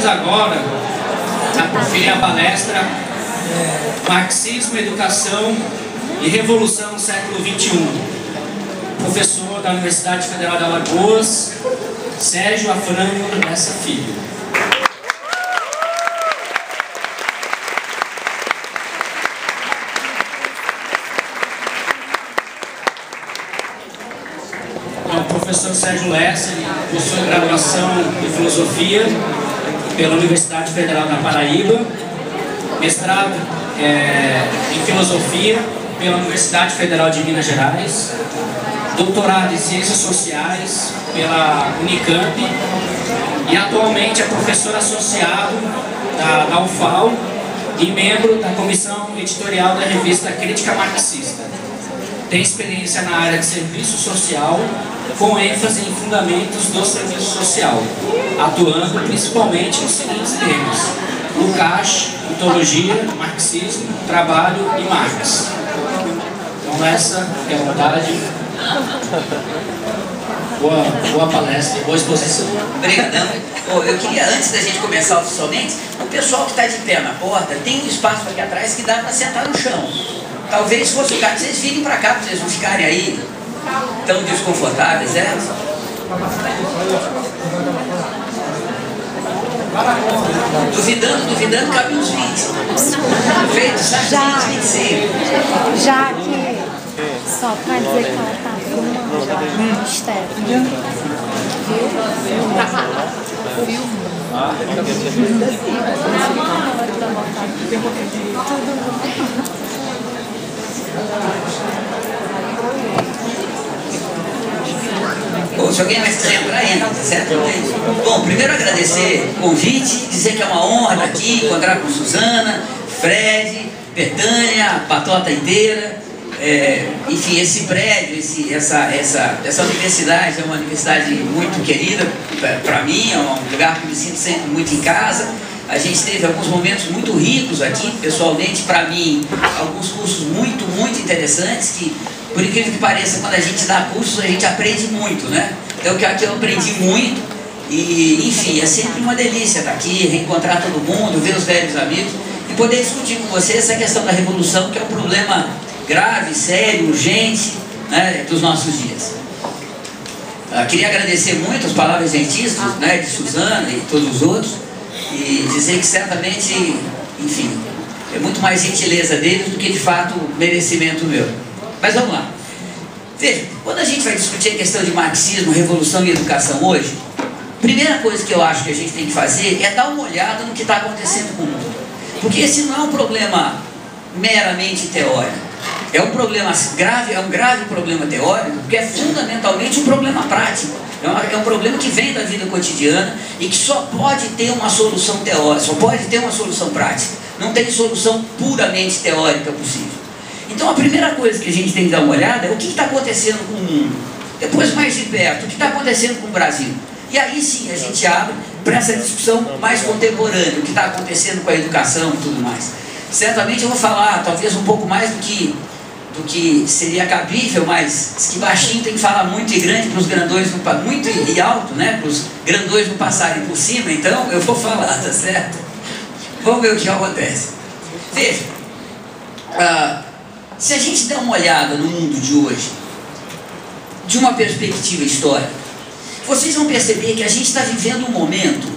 Vamos agora a proferir a palestra Marxismo, Educação e Revolução no século XXI. Professor da Universidade Federal de Alagoas, Sérgio Afrânio Lessa Filho. O professor Sérgio Lessa possui graduação em Filosofia pela Universidade Federal da Paraíba, mestrado em Filosofia pela Universidade Federal de Minas Gerais, doutorado em Ciências Sociais pela Unicamp e atualmente é professor associado da UFAL e membro da comissão editorial da revista Crítica Marxista. Tem experiência na área de serviço social, com ênfase em fundamentos do serviço social, atuando principalmente nos seguintes temas: Lukács, ontologia, marxismo, trabalho e Marx. Então essa é a vontade. Boa palestra, boa exposição. Obrigadão. Eu queria, antes da gente começar oficialmente, o pessoal que está de pé na porta, tem um espaço aqui atrás que dá para sentar no chão. Talvez fosse o caso, vocês virem para cá, para vocês não ficarem aí tão desconfortáveis, é? Duvidando, cabe uns 20. Feito, sabe? 20, 25. Já que, só para dizer que ela tá filmando, Stefan, viu? Bom, se alguém mais quiser entrar, entra, certo? Bom, primeiro agradecer o convite, dizer que é uma honra estar aqui, encontrar com Suzana, Fred, Betânia, a patota inteira. Enfim, esse prédio, essa universidade é uma universidade muito querida para mim, é um lugar que me sinto sempre muito em casa. A gente teve alguns momentos muito ricos aqui, pessoalmente, para mim, alguns cursos muito interessantes, que, por incrível que pareça, quando a gente dá cursos, a gente aprende muito, né? Então, aqui eu aprendi muito e, enfim, é sempre uma delícia estar aqui, reencontrar todo mundo, ver os velhos amigos e poder discutir com você essa questão da revolução, que é um problema grave, sério, urgente, né, dos nossos dias. Queria agradecer muito as palavras gentis, né, de Suzana e todos os outros, e dizer que certamente, enfim, é muito mais gentileza deles do que de fato merecimento meu. Mas vamos lá. Veja, quando a gente vai discutir a questão de marxismo, revolução e educação hoje, a primeira coisa que eu acho que a gente tem que fazer é dar uma olhada no que está acontecendo com o mundo. Porque esse não é um problema meramente teórico. É um problema grave, é um grave problema teórico, porque é fundamentalmente um problema prático. É um problema que vem da vida cotidiana e que só pode ter uma solução teórica, só pode ter uma solução prática. Não tem solução puramente teórica possível. Então a primeira coisa que a gente tem que dar uma olhada é o que está acontecendo com o mundo. Depois, mais de perto, o que está acontecendo com o Brasil. E aí sim a gente abre para essa discussão mais contemporânea, o que está acontecendo com a educação e tudo mais. Certamente eu vou falar talvez um pouco mais do que seria cabível, mas que baixinho tem que falar muito e grande para os grandões, muito e alto, né? Para os grandões não passarem por cima, então eu vou falar, tá certo? Vamos ver o que acontece. Veja, se a gente der uma olhada no mundo de hoje, de uma perspectiva histórica, vocês vão perceber que a gente está vivendo um momento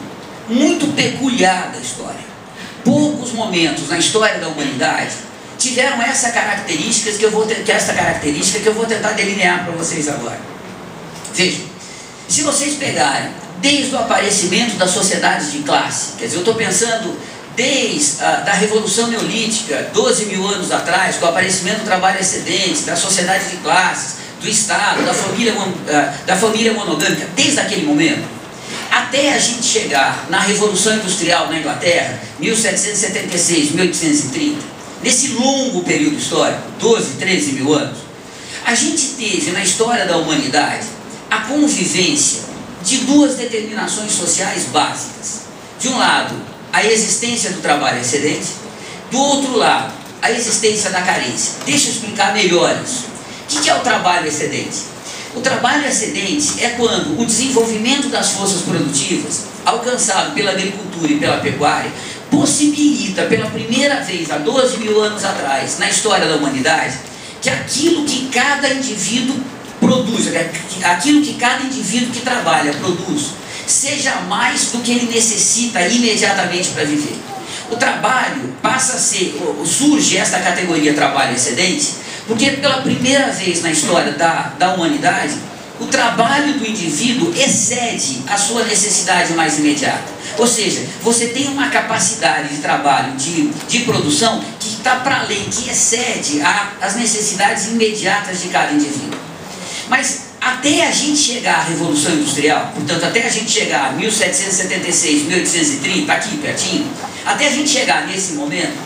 muito peculiar da história. Poucos momentos na história da humanidade tiveram essa característica que eu vou tentar delinear para vocês agora. Vejam, se vocês pegarem desde o aparecimento das sociedades de classe, quer dizer, eu estou pensando desde da Revolução Neolítica, 12 mil anos atrás, com o aparecimento do trabalho excedente, da sociedade de classes, do Estado, da família monogâmica, desde aquele momento, até a gente chegar na Revolução Industrial na Inglaterra, 1776, 1830, nesse longo período histórico, 12, 13 mil anos, a gente teve na história da humanidade a convivência de duas determinações sociais básicas. De um lado, a existência do trabalho excedente, do outro lado, a existência da carência. Deixa eu explicar melhor isso. O que é o trabalho excedente? O trabalho excedente é quando o desenvolvimento das forças produtivas, alcançado pela agricultura e pela pecuária, possibilita pela primeira vez, há 12 mil anos atrás, na história da humanidade, que aquilo que cada indivíduo produz, aquilo que cada indivíduo que trabalha produz, seja mais do que ele necessita imediatamente para viver. O trabalho passa a ser, surge esta categoria trabalho excedente, porque pela primeira vez na história da humanidade, o trabalho do indivíduo excede a sua necessidade mais imediata. Ou seja, você tem uma capacidade de trabalho, de produção, que está para além, que excede as necessidades imediatas de cada indivíduo. Mas até a gente chegar à Revolução Industrial, portanto, até a gente chegar a 1776, 1830, aqui pertinho, até a gente chegar nesse momento,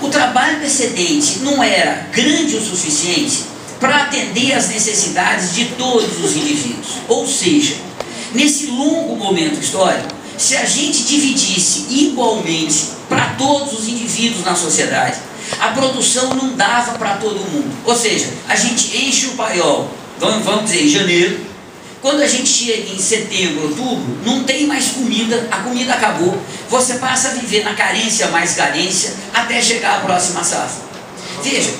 o trabalho excedente não era grande o suficiente para atender às necessidades de todos os indivíduos. Ou seja, nesse longo momento histórico, se a gente dividisse igualmente para todos os indivíduos na sociedade, a produção não dava para todo mundo. Ou seja, a gente enche o paiol, vamos dizer, em janeiro. Quando a gente chega em setembro, outubro, não tem mais comida, a comida acabou. Você passa a viver na carência mais carência até chegar à próxima safra. Veja,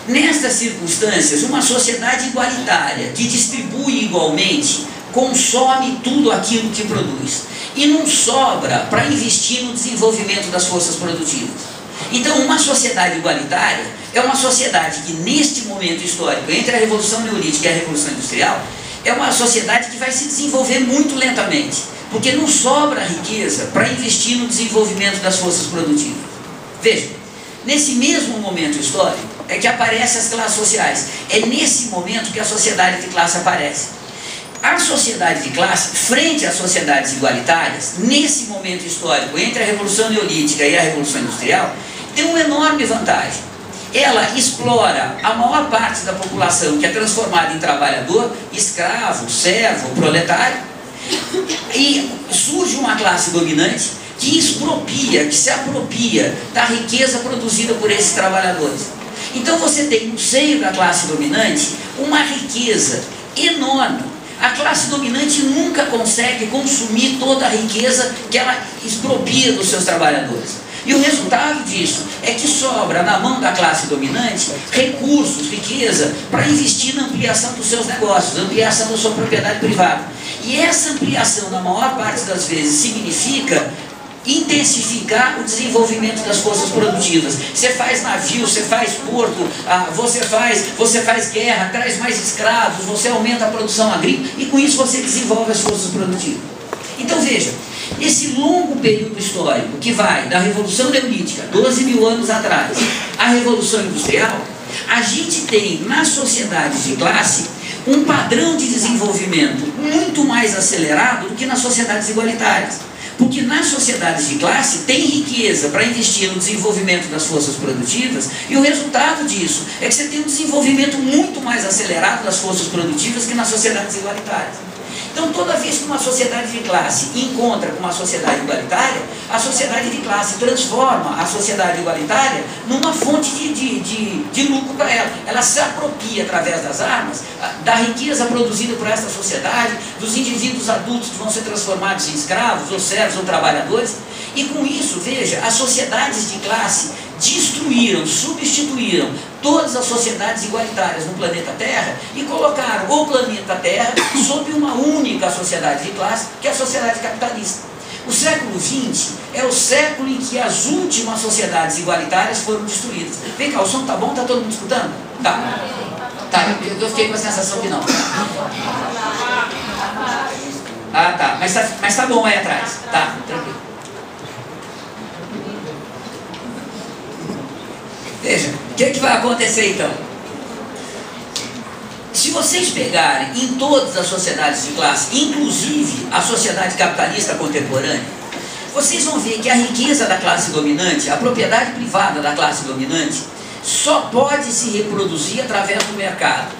nestas circunstâncias, uma sociedade igualitária que distribui igualmente, consome tudo aquilo que produz e não sobra para investir no desenvolvimento das forças produtivas. Então, uma sociedade igualitária é uma sociedade que, neste momento histórico, entre a Revolução Neolítica e a Revolução Industrial, é uma sociedade que vai se desenvolver muito lentamente, porque não sobra riqueza para investir no desenvolvimento das forças produtivas. Veja, nesse mesmo momento histórico é que aparecem as classes sociais. É nesse momento que a sociedade de classe aparece. A sociedade de classe, frente às sociedades igualitárias, nesse momento histórico, entre a Revolução Neolítica e a Revolução Industrial, tem uma enorme vantagem. Ela explora a maior parte da população que é transformada em trabalhador, escravo, servo, proletário, e surge uma classe dominante que expropria, que se apropria da riqueza produzida por esses trabalhadores. Então você tem no seio da classe dominante uma riqueza enorme. A classe dominante nunca consegue consumir toda a riqueza que ela expropria dos seus trabalhadores. E o resultado disso é que sobra na mão da classe dominante recursos, riqueza, para investir na ampliação dos seus negócios, ampliação da sua propriedade privada. E essa ampliação, na maior parte das vezes, significa intensificar o desenvolvimento das forças produtivas. Você faz navio, você faz porto, você faz guerra, traz mais escravos, você aumenta a produção agrícola e com isso você desenvolve as forças produtivas. Então veja, esse longo período histórico que vai da Revolução Neolítica, 12 mil anos atrás, à Revolução Industrial, a gente tem nas sociedades de classe um padrão de desenvolvimento muito mais acelerado do que nas sociedades igualitárias. Porque nas sociedades de classe tem riqueza para investir no desenvolvimento das forças produtivas e o resultado disso é que você tem um desenvolvimento muito mais acelerado das forças produtivas que nas sociedades igualitárias. Então, toda vez que uma sociedade de classe encontra com uma sociedade igualitária, a sociedade de classe transforma a sociedade igualitária numa fonte de lucro para ela. Ela se apropria através das armas da riqueza produzida por essa sociedade, dos indivíduos adultos que vão ser transformados em escravos, ou servos, ou trabalhadores. E com isso, veja, as sociedades de classe destruíram, substituíram todas as sociedades igualitárias no planeta Terra e colocaram o planeta Terra sob uma única sociedade de classe, que é a sociedade capitalista. O século XX é o século em que as últimas sociedades igualitárias foram destruídas. Vem cá, o som tá bom? Tá todo mundo escutando? Tá. Tá, eu fiquei com a sensação que não. Ah, tá. Mas tá bom aí atrás. Tá, tranquilo. Veja, o que vai acontecer então? Se vocês pegarem em todas as sociedades de classe, inclusive a sociedade capitalista contemporânea, vocês vão ver que a riqueza da classe dominante, a propriedade privada da classe dominante, só pode se reproduzir através do mercado.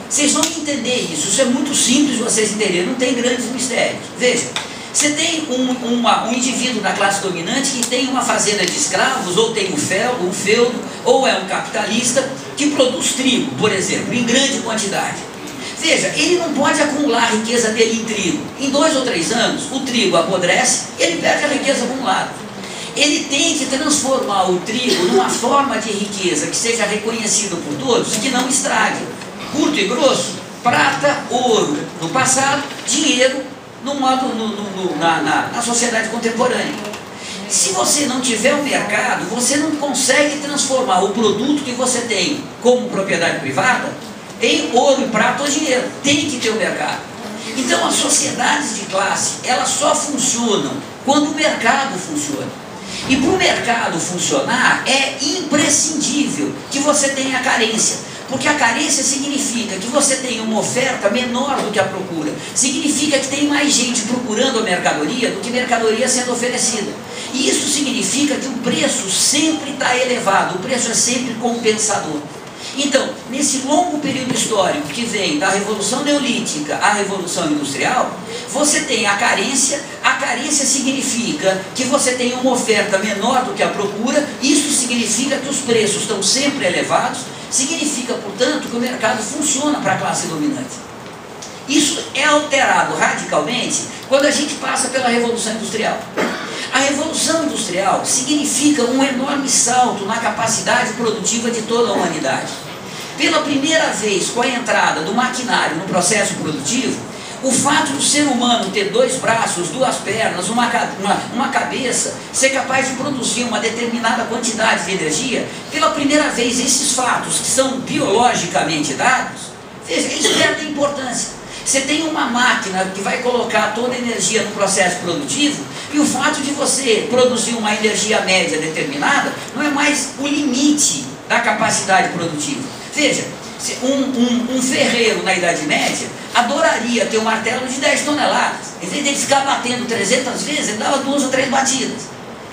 Vocês vão entender isso é muito simples de vocês entenderem, não tem grandes mistérios. Veja, você tem um indivíduo da classe dominante que tem uma fazenda de escravos, ou tem um feudo, ou é um capitalista que produz trigo, por exemplo, em grande quantidade. Veja, ele não pode acumular a riqueza dele em trigo. Em 2 ou 3 anos, o trigo apodrece e ele perde a riqueza acumulada. Ele tem que transformar o trigo numa forma de riqueza que seja reconhecida por todos e que não estrague. Curto e grosso, prata, ouro no passado, dinheiro na sociedade contemporânea. Se você não tiver um mercado, você não consegue transformar o produto que você tem como propriedade privada em ouro e prata ou dinheiro. Tem que ter um mercado. Então as sociedades de classe, elas só funcionam quando o mercado funciona. E para o mercado funcionar, é imprescindível que você tenha carência. Porque a carência significa que você tem uma oferta menor do que a procura. Significa que tem mais gente procurando a mercadoria do que mercadoria sendo oferecida. E isso significa que o preço sempre está elevado, o preço é sempre compensador. Então, nesse longo período histórico que vem da Revolução Neolítica à Revolução Industrial, você tem a carência significa que você tem uma oferta menor do que a procura, isso significa que os preços estão sempre elevados, significa, portanto, que o mercado funciona para a classe dominante. Isso é alterado radicalmente quando a gente passa pela Revolução Industrial. A Revolução Industrial significa um enorme salto na capacidade produtiva de toda a humanidade. Pela primeira vez, com a entrada do maquinário no processo produtivo, o fato do ser humano ter 2 braços, 2 pernas, uma cabeça, ser capaz de produzir uma determinada quantidade de energia, pela primeira vez esses fatos que são biologicamente dados, veja, eles perdem importância. Você tem uma máquina que vai colocar toda a energia no processo produtivo e o fato de você produzir uma energia média determinada não é mais o limite da capacidade produtiva. Veja, um ferreiro na Idade Média adoraria ter um martelo de 10 toneladas. Em vez de ele ficar batendo 300 vezes, ele dava 2 ou 3 batidas.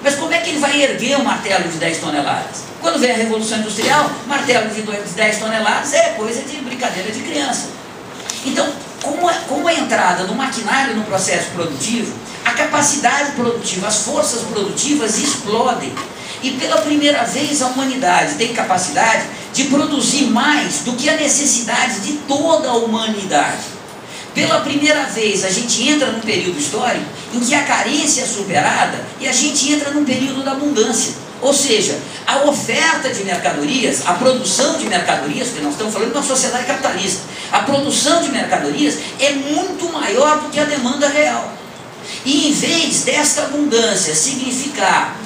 Mas como é que ele vai erguer um martelo de 10 toneladas? Quando vem a Revolução Industrial, martelo de 10 toneladas é coisa de brincadeira de criança. Então, com a entrada do maquinário no processo produtivo, a capacidade produtiva, as forças produtivas explodem. E pela primeira vez a humanidade tem capacidade de produzir mais do que a necessidade de toda a humanidade. Pela primeira vez a gente entra num período histórico em que a carência é superada e a gente entra num período da abundância. Ou seja, a oferta de mercadorias, a produção de mercadorias, porque nós estamos falando de uma sociedade capitalista, a produção de mercadorias é muito maior do que a demanda real. E em vez desta abundância significar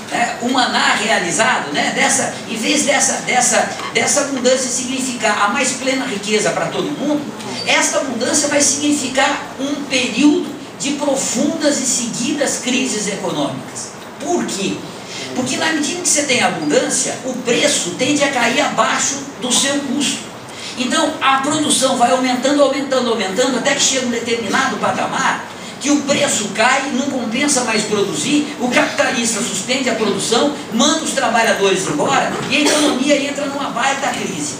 um maná realizado, em vez dessa abundância significar a mais plena riqueza para todo mundo, esta abundância vai significar um período de profundas e seguidas crises econômicas. Por quê? Porque na medida que você tem abundância, o preço tende a cair abaixo do seu custo. Então a produção vai aumentando, até que chega um determinado patamar que o preço cai, não compensa mais produzir, o capitalista suspende a produção, manda os trabalhadores embora e a economia entra numa baita crise.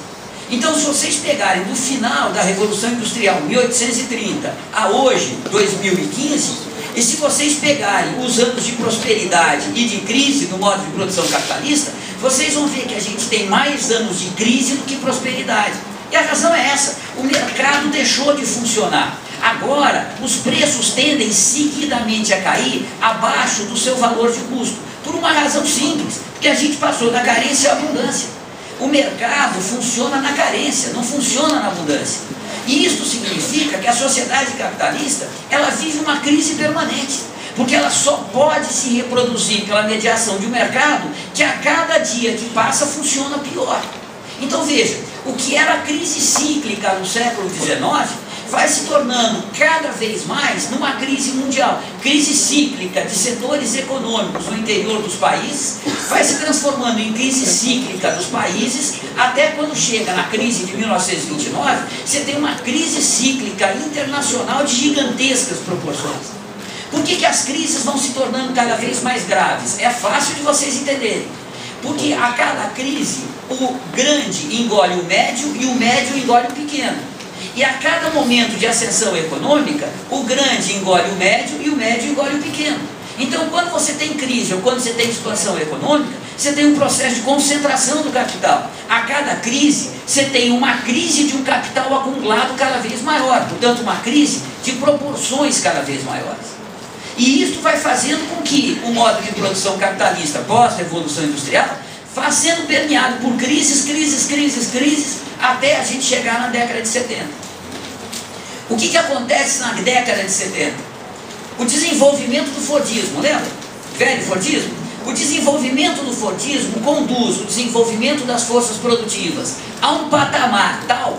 Então, se vocês pegarem do final da Revolução Industrial, 1830, a hoje, 2015, e se vocês pegarem os anos de prosperidade e de crise no modo de produção capitalista, vocês vão ver que a gente tem mais anos de crise do que prosperidade. E a razão é essa: o mercado deixou de funcionar. Agora, os preços tendem seguidamente a cair abaixo do seu valor de custo, por uma razão simples, porque a gente passou da carência à abundância. O mercado funciona na carência, não funciona na abundância. E isso significa que a sociedade capitalista, ela vive uma crise permanente, porque ela só pode se reproduzir pela mediação de um mercado que a cada dia que passa funciona pior. Então veja, o que era a crise cíclica no século XIX vai se tornando cada vez mais numa crise mundial. Crise cíclica de setores econômicos no interior dos países vai se transformando em crise cíclica dos países, até quando chega na crise de 1929, você tem uma crise cíclica internacional de gigantescas proporções. Por que as crises vão se tornando cada vez mais graves? É fácil de vocês entenderem. Porque a cada crise, o grande engole o médio e o médio engole o pequeno. E a cada momento de ascensão econômica, o grande engole o médio e o médio engole o pequeno. Então, quando você tem crise ou quando você tem expansão econômica, você tem um processo de concentração do capital. A cada crise, você tem uma crise de um capital acumulado cada vez maior, portanto, uma crise de proporções cada vez maiores. E isso vai fazendo com que o modo de produção capitalista pós-revolução industrial vá sendo permeado por crises, até a gente chegar na década de 70. O que acontece na década de 70? O desenvolvimento do Fordismo, lembra? Velho Fordismo? O desenvolvimento do Fordismo conduz o desenvolvimento das forças produtivas a um patamar tal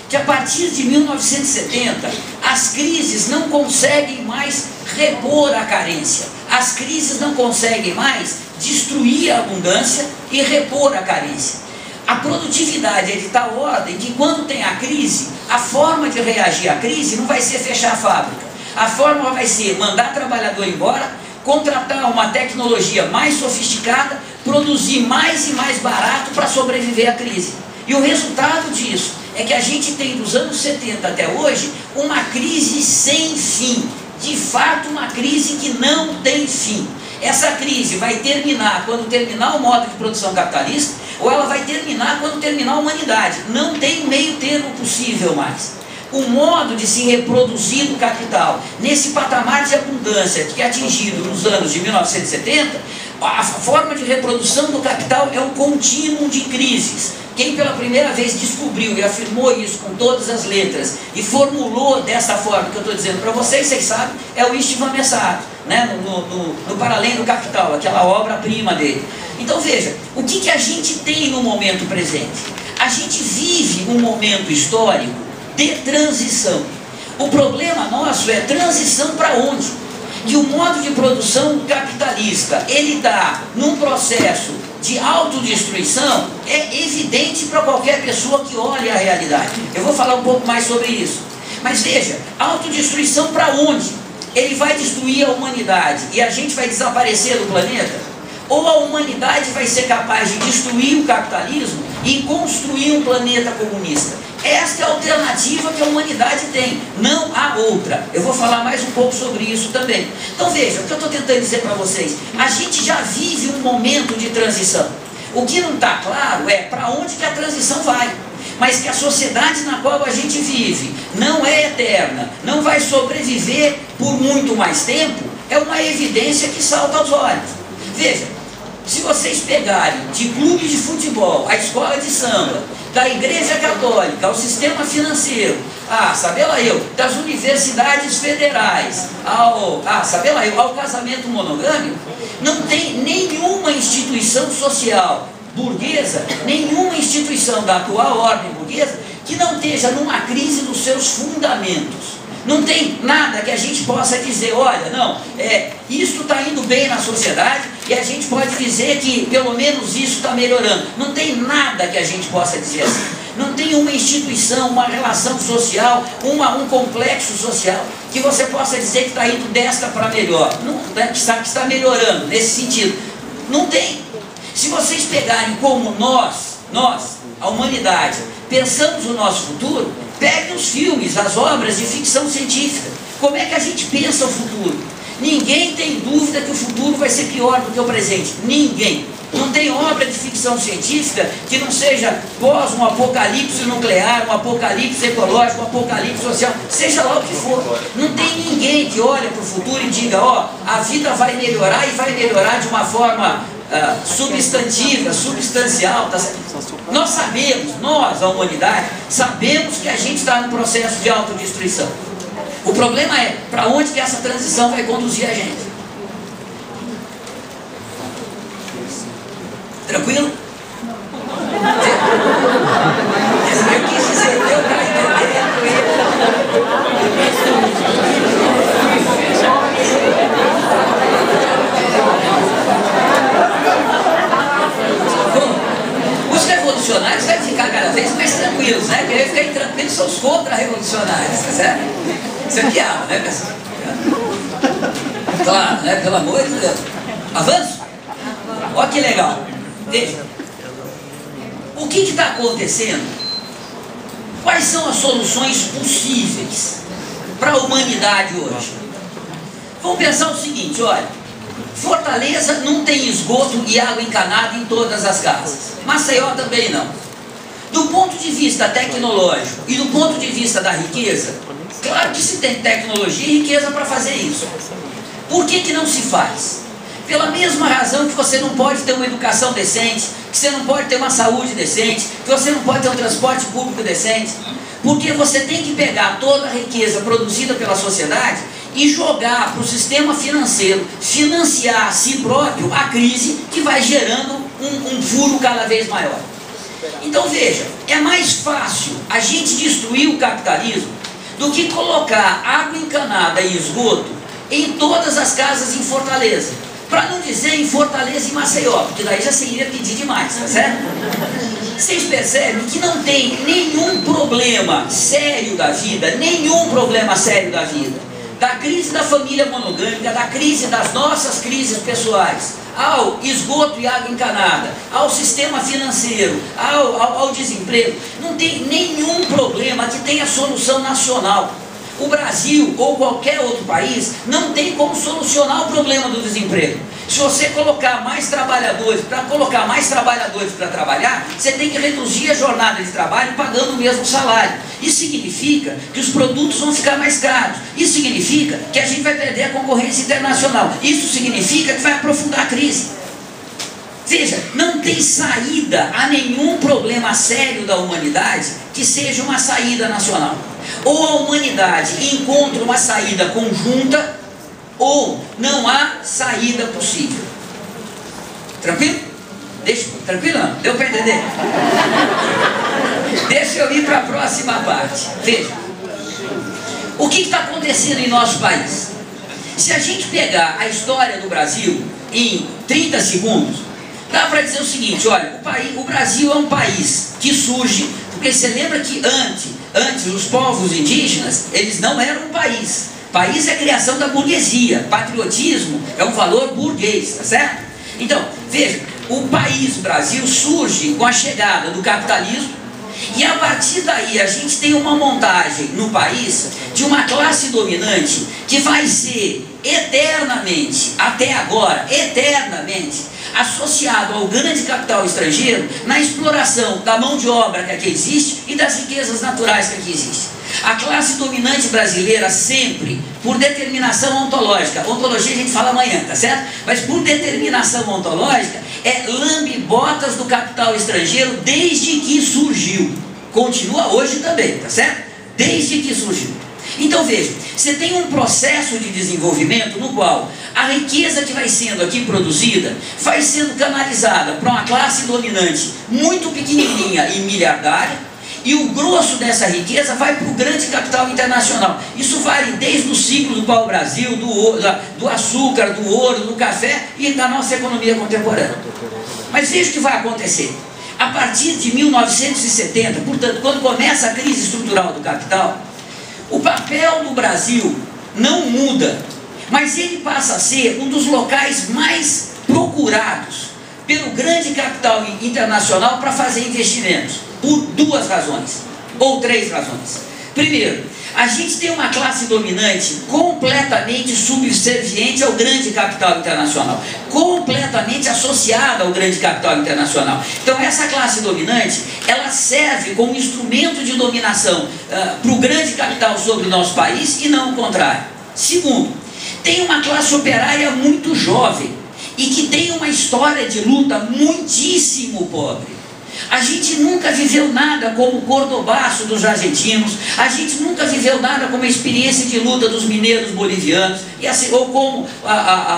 que a partir de 1970 as crises não conseguem mais repor a carência. As crises não conseguem mais destruir a abundância e repor a carência. A produtividade é de tal ordem que quando tem a crise, a forma de reagir à crise não vai ser fechar a fábrica. A forma vai ser mandar trabalhador embora, contratar uma tecnologia mais sofisticada, produzir mais e mais barato para sobreviver à crise. E o resultado disso é que a gente tem dos anos 70 até hoje uma crise sem fim. De fato, uma crise que não tem fim. Essa crise vai terminar quando terminar o modo de produção capitalista, ou ela vai terminar quando terminar a humanidade. Não tem meio termo possível mais. O modo de se reproduzir do capital nesse patamar de abundância que é atingido nos anos de 1970, a forma de reprodução do capital é um contínuo de crises. Quem pela primeira vez descobriu e afirmou isso com todas as letras e formulou dessa forma que eu estou dizendo para vocês, vocês sabem, é o Istvan Mesart, né? no Para Além do Capital, aquela obra-prima dele. Então veja, o que a gente tem no momento presente? A gente vive um momento histórico de transição. O problema nosso é transição para onde? Que o modo de produção capitalista, ele está num processo de autodestruição, é evidente para qualquer pessoa que olhe a realidade. Eu vou falar um pouco mais sobre isso. Mas veja, autodestruição para onde? Ele vai destruir a humanidade e a gente vai desaparecer do planeta? Ou a humanidade vai ser capaz de destruir o capitalismo e construir um planeta comunista? Esta é a alternativa que a humanidade tem, não há outra. Eu vou falar mais um pouco sobre isso também. Então veja, o que eu estou tentando dizer para vocês, a gente já vive um momento de transição. O que não está claro é para onde que a transição vai. Mas que a sociedade na qual a gente vive não é eterna, não vai sobreviver por muito mais tempo, é uma evidência que salta aos olhos. Veja, se vocês pegarem de clube de futebol, a escola de samba, da igreja católica, ao sistema financeiro, sabe lá eu, das universidades federais, ao casamento monogâmico, não tem nenhuma instituição social burguesa, nenhuma instituição da atual ordem burguesa que não esteja numa crise dos seus fundamentos. Não tem nada que a gente possa dizer, olha, não, isso está indo bem na sociedade e a gente pode dizer que pelo menos isso está melhorando. Não tem nada que a gente possa dizer assim. Não tem uma instituição, uma relação social, um complexo social que você possa dizer que está indo desta para melhor. Não, que está melhorando nesse sentido. Não tem. Se vocês pegarem como nós, a humanidade, pensamos o nosso futuro, peguem os filmes, as obras de ficção científica. Como é que a gente pensa o futuro? Ninguém tem dúvida que o futuro vai ser pior do que o presente. Ninguém. Não tem obra de ficção científica que não seja pós um apocalipse nuclear, um apocalipse ecológico, um apocalipse social, seja lá o que for. Não tem ninguém que olhe para o futuro e diga, a vida vai melhorar e vai melhorar de uma forma substantiva, substancial. Tá? Nós sabemos, a humanidade, sabemos que a gente está num processo de autodestruição. O problema é para onde que essa transição vai conduzir a gente. Tranquilo? Eu quis dizer, deu para entender. Bom, os revolucionários devem ficar cada vez mais tranquilos, né? Querer ficar intranquilos são os contra-revolucionários, tá certo? Isso é piada, né, pessoal? Claro, né? Pelo amor de Deus. Avanço? Olha que legal. Veja, o que está acontecendo? Quais são as soluções possíveis para a humanidade hoje? Vamos pensar o seguinte, olha, Fortaleza não tem esgoto e água encanada em todas as casas. Maceió também não. Do ponto de vista tecnológico e do ponto de vista da riqueza, claro que se tem tecnologia e riqueza para fazer isso. Por que não se faz? Pela mesma razão que você não pode ter uma educação decente, que você não pode ter uma saúde decente, que você não pode ter um transporte público decente. Porque você tem que pegar toda a riqueza produzida pela sociedade e jogar para o sistema financeiro, financiar a si próprio a crise que vai gerando um furo cada vez maior. Então veja, é mais fácil a gente destruir o capitalismo do que colocar água encanada e esgoto em todas as casas em Fortaleza. Para não dizer em Fortaleza e Maceió, porque daí já seria pedir demais, tá certo? Vocês percebem que não tem nenhum problema sério da vida, da crise da família monogâmica, da crise das nossas crises pessoais, ao esgoto e água encanada, ao sistema financeiro, ao desemprego. Não tem nenhum problema que tenha solução nacional. O Brasil ou qualquer outro país não tem como solucionar o problema do desemprego. Se você colocar mais trabalhadores, para trabalhar, você tem que reduzir a jornada de trabalho pagando o mesmo salário. Isso significa que os produtos vão ficar mais caros. Isso significa que a gente vai perder a concorrência internacional. Isso significa que vai aprofundar a crise. Veja, não tem saída a nenhum problema sério da humanidade que seja uma saída nacional. Ou a humanidade encontra uma saída conjunta, ou não há saída possível. Tranquilo? Tranquilo não? Deu para entender? Deixa eu ir para a próxima parte. Veja, o que está acontecendo em nosso país? Se a gente pegar a história do Brasil em 30 segundos, dá para dizer o seguinte: olha, o Brasil é um país que surge, porque você lembra que antes os povos indígenas, eles não eram um país. País é criação da burguesia, patriotismo é um valor burguês, tá certo? Então, veja, o país Brasil surge com a chegada do capitalismo, e a partir daí a gente tem uma montagem no país de uma classe dominante que vai ser eternamente, até agora, eternamente, associado ao grande capital estrangeiro na exploração da mão de obra que aqui existe e das riquezas naturais que aqui existem. A classe dominante brasileira sempre, por determinação ontológica, ontologia a gente fala amanhã, tá certo? Mas por determinação ontológica, é lambe-botas do capital estrangeiro desde que surgiu. Continua hoje também, tá certo? Desde que surgiu. Então veja, você tem um processo de desenvolvimento no qual a riqueza que vai sendo aqui produzida vai sendo canalizada para uma classe dominante muito pequenininha e miliardária, e o grosso dessa riqueza vai para o grande capital internacional. Isso vale desde o ciclo do pau-brasil, do açúcar, do ouro, do café e da nossa economia contemporânea. Mas veja o que vai acontecer. A partir de 1970, portanto, quando começa a crise estrutural do capital, o papel do Brasil não muda, mas ele passa a ser um dos locais mais procurados pelo grande capital internacional para fazer investimentos, por duas razões, ou três razões. Primeiro, a gente tem uma classe dominante completamente subserviente ao grande capital internacional, completamente associada ao grande capital internacional. Então essa classe dominante, ela serve como instrumento de dominação para o grande capital sobre o nosso país e não o contrário. Segundo, tem uma classe operária muito jovem e que tem uma história de luta muitíssimo pobre. A gente nunca viveu nada como o cordobaço dos argentinos, a gente nunca viveu nada como a experiência de luta dos mineiros bolivianos, e assim, ou como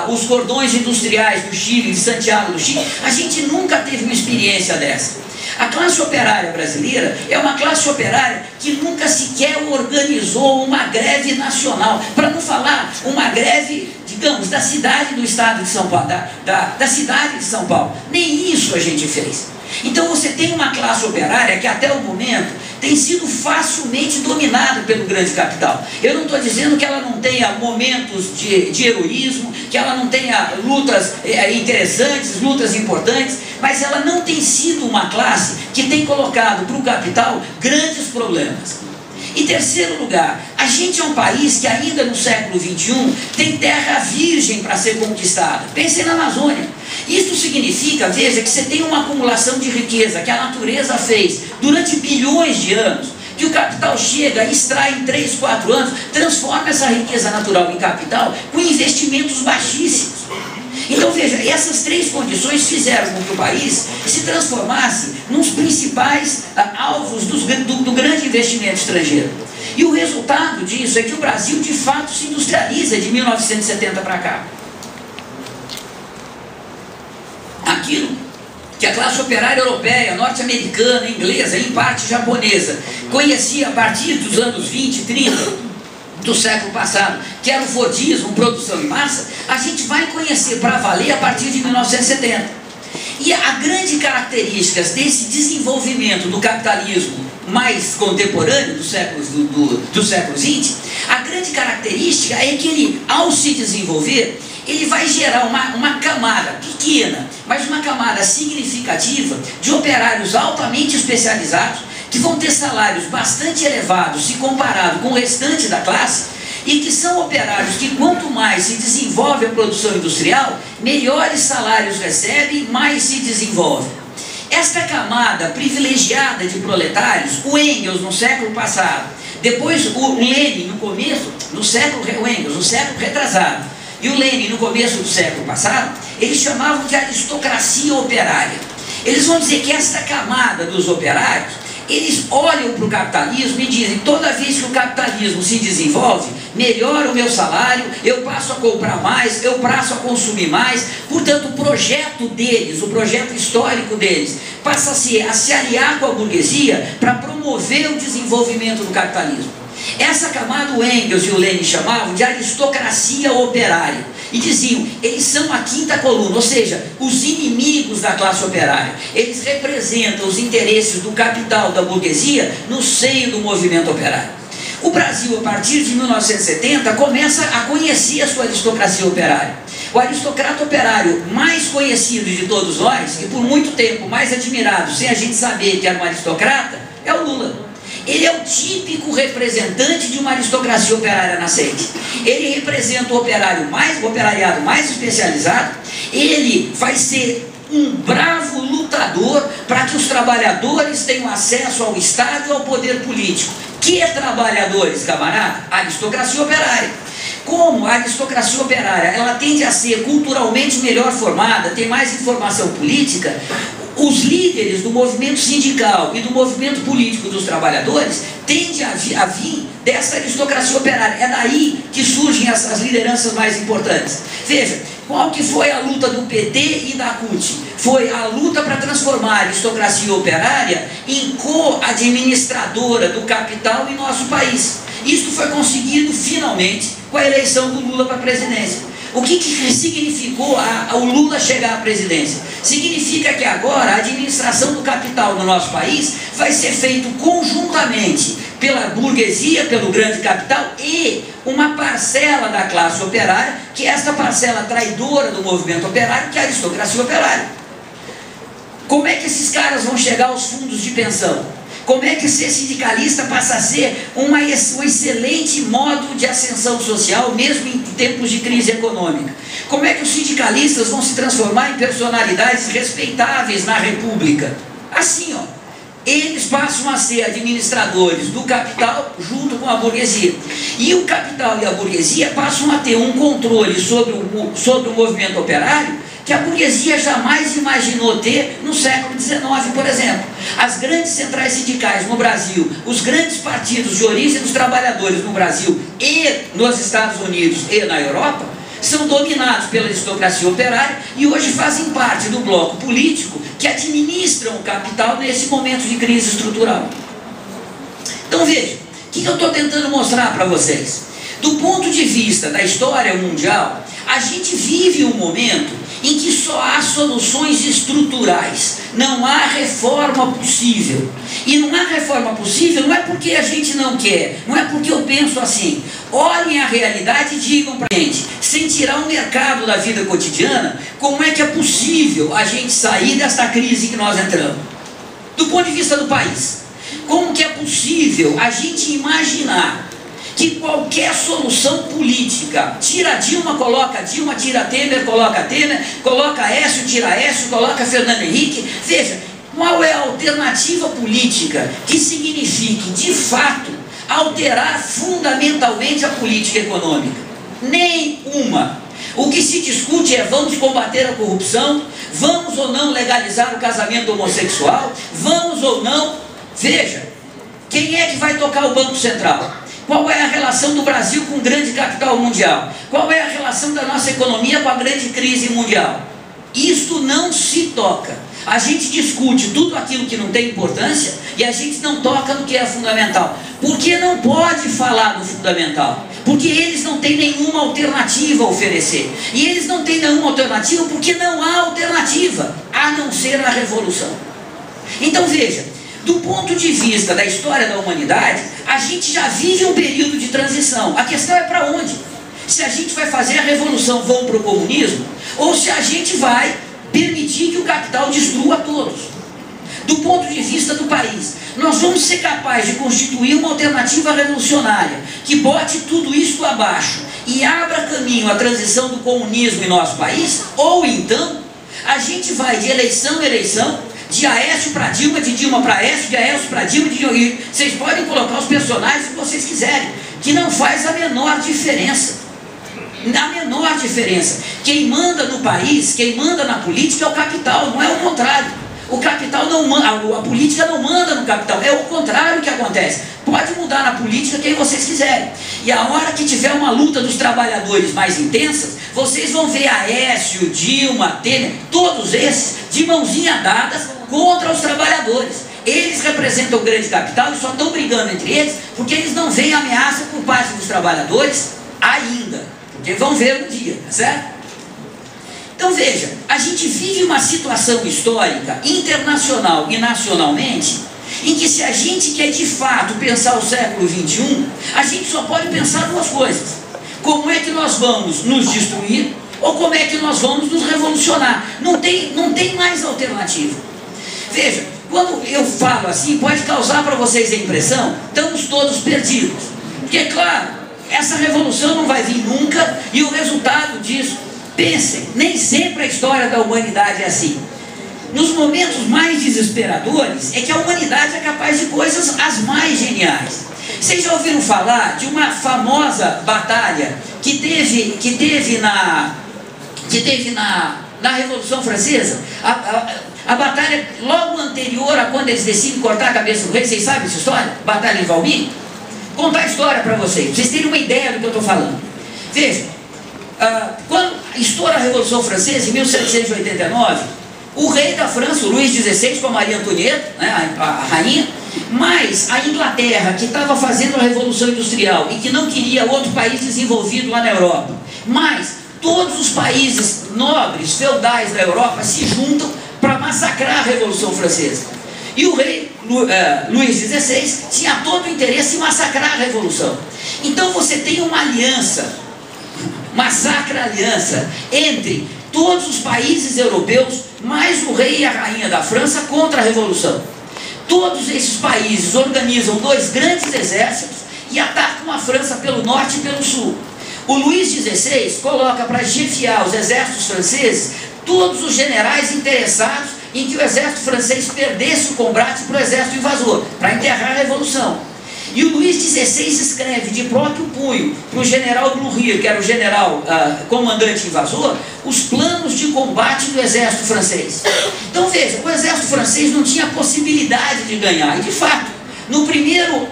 os cordões industriais do Chile, de Santiago do Chile. A gente nunca teve uma experiência dessa. A classe operária brasileira é uma classe operária que nunca sequer organizou uma greve nacional, para não falar uma greve, digamos, da cidade do estado de São Paulo, da cidade de São Paulo. Nem isso a gente fez. Então você tem uma classe operária que até o momento tem sido facilmente dominada pelo grande capital. Eu não estou dizendo que ela não tenha momentos de heroísmo, que ela não tenha lutas interessantes, lutas importantes, mas ela não tem sido uma classe que tem colocado para o capital grandes problemas. Em terceiro lugar, a gente é um país que ainda no século XXI tem terra virgem para ser conquistada. Pensem na Amazônia. Isso significa, veja, que você tem uma acumulação de riqueza que a natureza fez durante bilhões de anos, que o capital chega, extrai em 3, 4 anos, transforma essa riqueza natural em capital com investimentos baixíssimos. Então veja, essas três condições fizeram com que o país se transformasse nos principais alvos do grande investimento estrangeiro. E o resultado disso é que o Brasil de fato se industrializa de 1970 para cá. Aquilo que a classe operária europeia, norte-americana, inglesa, em parte japonesa, conhecia a partir dos anos 20, 30 do século passado, que era o Fordismo, produção em massa, a gente vai conhecer para valer a partir de 1970. E a grande característica desse desenvolvimento do capitalismo mais contemporâneo do século XX, a grande característica é que ele, ao se desenvolver, ele vai gerar uma camada pequena, mas uma camada significativa de operários altamente especializados, que vão ter salários bastante elevados se comparado com o restante da classe, e que são operários que quanto mais se desenvolve a produção industrial, melhores salários recebem, mais se desenvolve. Esta camada privilegiada de proletários, o Engels no século passado, depois o Lenin no começo, no século retrasado, e o Lenin no começo do século passado, eles chamavam de aristocracia operária. Eles vão dizer que esta camada dos operários, eles olham para o capitalismo e dizem, toda vez que o capitalismo se desenvolve, melhora o meu salário, eu passo a comprar mais, eu passo a consumir mais. Portanto, o projeto deles, o projeto histórico deles, passa a se aliar com a burguesia para promover o desenvolvimento do capitalismo. Essa camada o Engels e o Lenin chamavam de aristocracia operária. E diziam, eles são a quinta coluna, ou seja, os inimigos da classe operária. Eles representam os interesses do capital, da burguesia, no seio do movimento operário. O Brasil, a partir de 1970, começa a conhecer a sua aristocracia operária. O aristocrata operário mais conhecido de todos nós, e por muito tempo mais admirado, sem a gente saber que era um aristocrata, é o Lula. Ele é o típico representante de uma aristocracia operária nascente. Ele representa o operariado mais especializado. Ele vai ser um bravo lutador para que os trabalhadores tenham acesso ao Estado e ao poder político. Que trabalhadores, camarada? Aristocracia operária. Como a aristocracia operária ela tende a ser culturalmente melhor formada, tem mais informação política, os líderes do movimento sindical e do movimento político dos trabalhadores tendem a vir dessa aristocracia operária. É daí que surgem as lideranças mais importantes. Veja, qual que foi a luta do PT e da CUT? Foi a luta para transformar a aristocracia operária em co-administradora do capital em nosso país. Isso foi conseguido finalmente com a eleição do Lula para a presidência. O que significou o Lula chegar à presidência? Significa que agora a administração do capital no nosso país vai ser feita conjuntamente pela burguesia, pelo grande capital e uma parcela da classe operária, que é esta parcela traidora do movimento operário, que é a aristocracia operária. Como é que esses caras vão chegar aos fundos de pensão? Como é que ser sindicalista passa a ser um excelente modo de ascensão social, mesmo em tempos de crise econômica? Como é que os sindicalistas vão se transformar em personalidades respeitáveis na República? Assim, ó, eles passam a ser administradores do capital junto com a burguesia. E o capital e a burguesia passam a ter um controle sobre o movimento operário que a burguesia jamais imaginou ter no século XIX, por exemplo. As grandes centrais sindicais no Brasil, os grandes partidos de origem dos trabalhadores no Brasil e nos Estados Unidos e na Europa, são dominados pela aristocracia operária e hoje fazem parte do bloco político que administram o capital nesse momento de crise estrutural. Então veja, o que eu estou tentando mostrar para vocês? Do ponto de vista da história mundial, a gente vive um momento em que só há soluções estruturais, não há reforma possível. E não há reforma possível não é porque a gente não quer, não é porque eu penso assim. Olhem a realidade e digam para a gente, sem tirar o mercado da vida cotidiana, como é que é possível a gente sair dessa crise que nós entramos? Do ponto de vista do país, como que é possível a gente imaginar que qualquer solução política, tira Dilma, coloca Dilma, tira Temer, coloca Aécio, tira Aécio, coloca Fernando Henrique. Veja, qual é a alternativa política que signifique, de fato, alterar fundamentalmente a política econômica? Nenhuma. O que se discute é: vamos combater a corrupção, vamos ou não legalizar o casamento homossexual, vamos ou não. Veja, quem é que vai tocar o Banco Central? Qual é a relação do Brasil com o grande capital mundial? Qual é a relação da nossa economia com a grande crise mundial? Isto não se toca. A gente discute tudo aquilo que não tem importância e a gente não toca no que é fundamental. Porque não pode falar do fundamental. Porque eles não têm nenhuma alternativa a oferecer. E eles não têm nenhuma alternativa porque não há alternativa, a não ser a revolução. Então veja, do ponto de vista da história da humanidade, a gente já vive um período de transição. A questão é para onde? Se a gente vai fazer a revolução, vão para o comunismo, ou se a gente vai permitir que o capital destrua todos. Do ponto de vista do país, nós vamos ser capazes de constituir uma alternativa revolucionária que bote tudo isso abaixo e abra caminho à transição do comunismo em nosso país, ou então a gente vai de eleição em eleição, de Aécio para Dilma, de Dilma para Aécio, de Aécio para Dilma, de Dilma. Vocês podem colocar os personagens que vocês quiserem, que não faz a menor diferença. A menor diferença. Quem manda no país, quem manda na política é o capital, não é o contrário. O capital não manda, a política não manda no capital, é o contrário que acontece. Pode mudar na política quem vocês quiserem. E a hora que tiver uma luta dos trabalhadores mais intensa, vocês vão ver Aécio, Dilma, Temer, todos esses de mãozinha dadas contra os trabalhadores. Eles representam o grande capital e só estão brigando entre eles porque eles não veem ameaça por parte dos trabalhadores ainda. Porque vão ver no dia, tá certo? Então veja, a gente vive uma situação histórica, internacional e nacionalmente, em que se a gente quer de fato pensar o século XXI, a gente só pode pensar duas coisas: como é que nós vamos nos destruir, ou como é que nós vamos nos revolucionar. Não tem mais alternativa. Veja, quando eu falo assim, pode causar para vocês a impressão: estamos todos perdidos. Porque, claro, essa revolução não vai vir nunca, e o resultado disso, pensem, nem sempre a história da humanidade é assim. Nos momentos mais desesperadores é que a humanidade é capaz de coisas as mais geniais. Vocês já ouviram falar de uma famosa batalha que teve na Revolução Francesa? A batalha logo anterior a quando eles decidem cortar a cabeça do rei. Vocês sabem essa história? Batalha de Valmy? Contar a história para vocês terem uma ideia do que eu estou falando. Veja, quando estoura a Revolução Francesa, em 1789, o rei da França, o Luís XVI, com a Maria Antonieta, né, a rainha, mas a Inglaterra, que estava fazendo a Revolução Industrial e que não queria outro país desenvolvido lá na Europa, mas todos os países nobres, feudais da Europa se juntam para massacrar a Revolução Francesa. E o rei Luís XVI tinha todo o interesse em massacrar a Revolução. Então você tem uma aliança, massacra a aliança entre todos os países europeus, mais o rei e a rainha da França contra a Revolução. Todos esses países organizam dois grandes exércitos e atacam a França pelo norte e pelo sul. O Luís XVI coloca para chefiar os exércitos franceses todos os generais interessados em que o exército francês perdesse o combate para o exército invasor, para enterrar a Revolução. E o Luís XVI escreve de próprio punho para o general Blücher, que era o general comandante invasor, os planos de combate do exército francês. Então veja, o exército francês não tinha possibilidade de ganhar, e de fato, no primeiro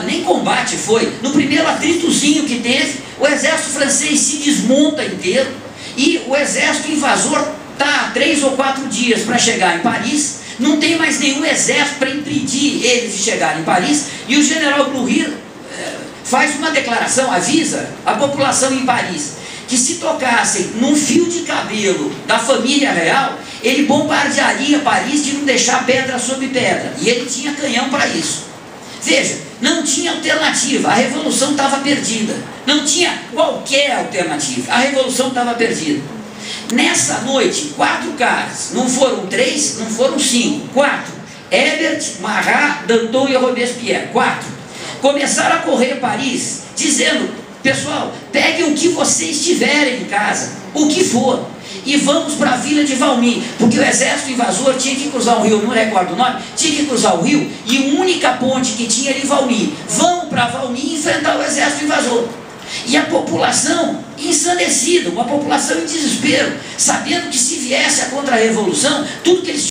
nem combate foi, no primeiro atritozinho que teve, o exército francês se desmonta inteiro, e o exército invasor está 3 ou 4 dias para chegar em Paris. Não tem mais nenhum exército para impedir eles de chegarem em Paris. E o general Blücher faz uma declaração, avisa a população em Paris que se tocassem num fio de cabelo da família real, ele bombardearia Paris de não deixar pedra sobre pedra. E ele tinha canhão para isso. Veja, não tinha alternativa, a revolução estava perdida. Não tinha qualquer alternativa, a revolução estava perdida. Nessa noite, 4 caras, não foram 3, não foram 5, 4, Hebert, Marat, Danton e Robespierre. 4. Começaram a correr Paris, dizendo: pessoal, peguem o que vocês tiverem em casa, o que for, e vamos para a vila de Valmy, porque o exército invasor tinha que cruzar o rio, não recordo o nome, tinha que cruzar o rio, e a única ponte que tinha era em Valmy. Vamos para Valmy e enfrentar o exército invasor. E a população ensandecida, uma população em desespero, sabendo que se viesse a contra-revolução, tudo que eles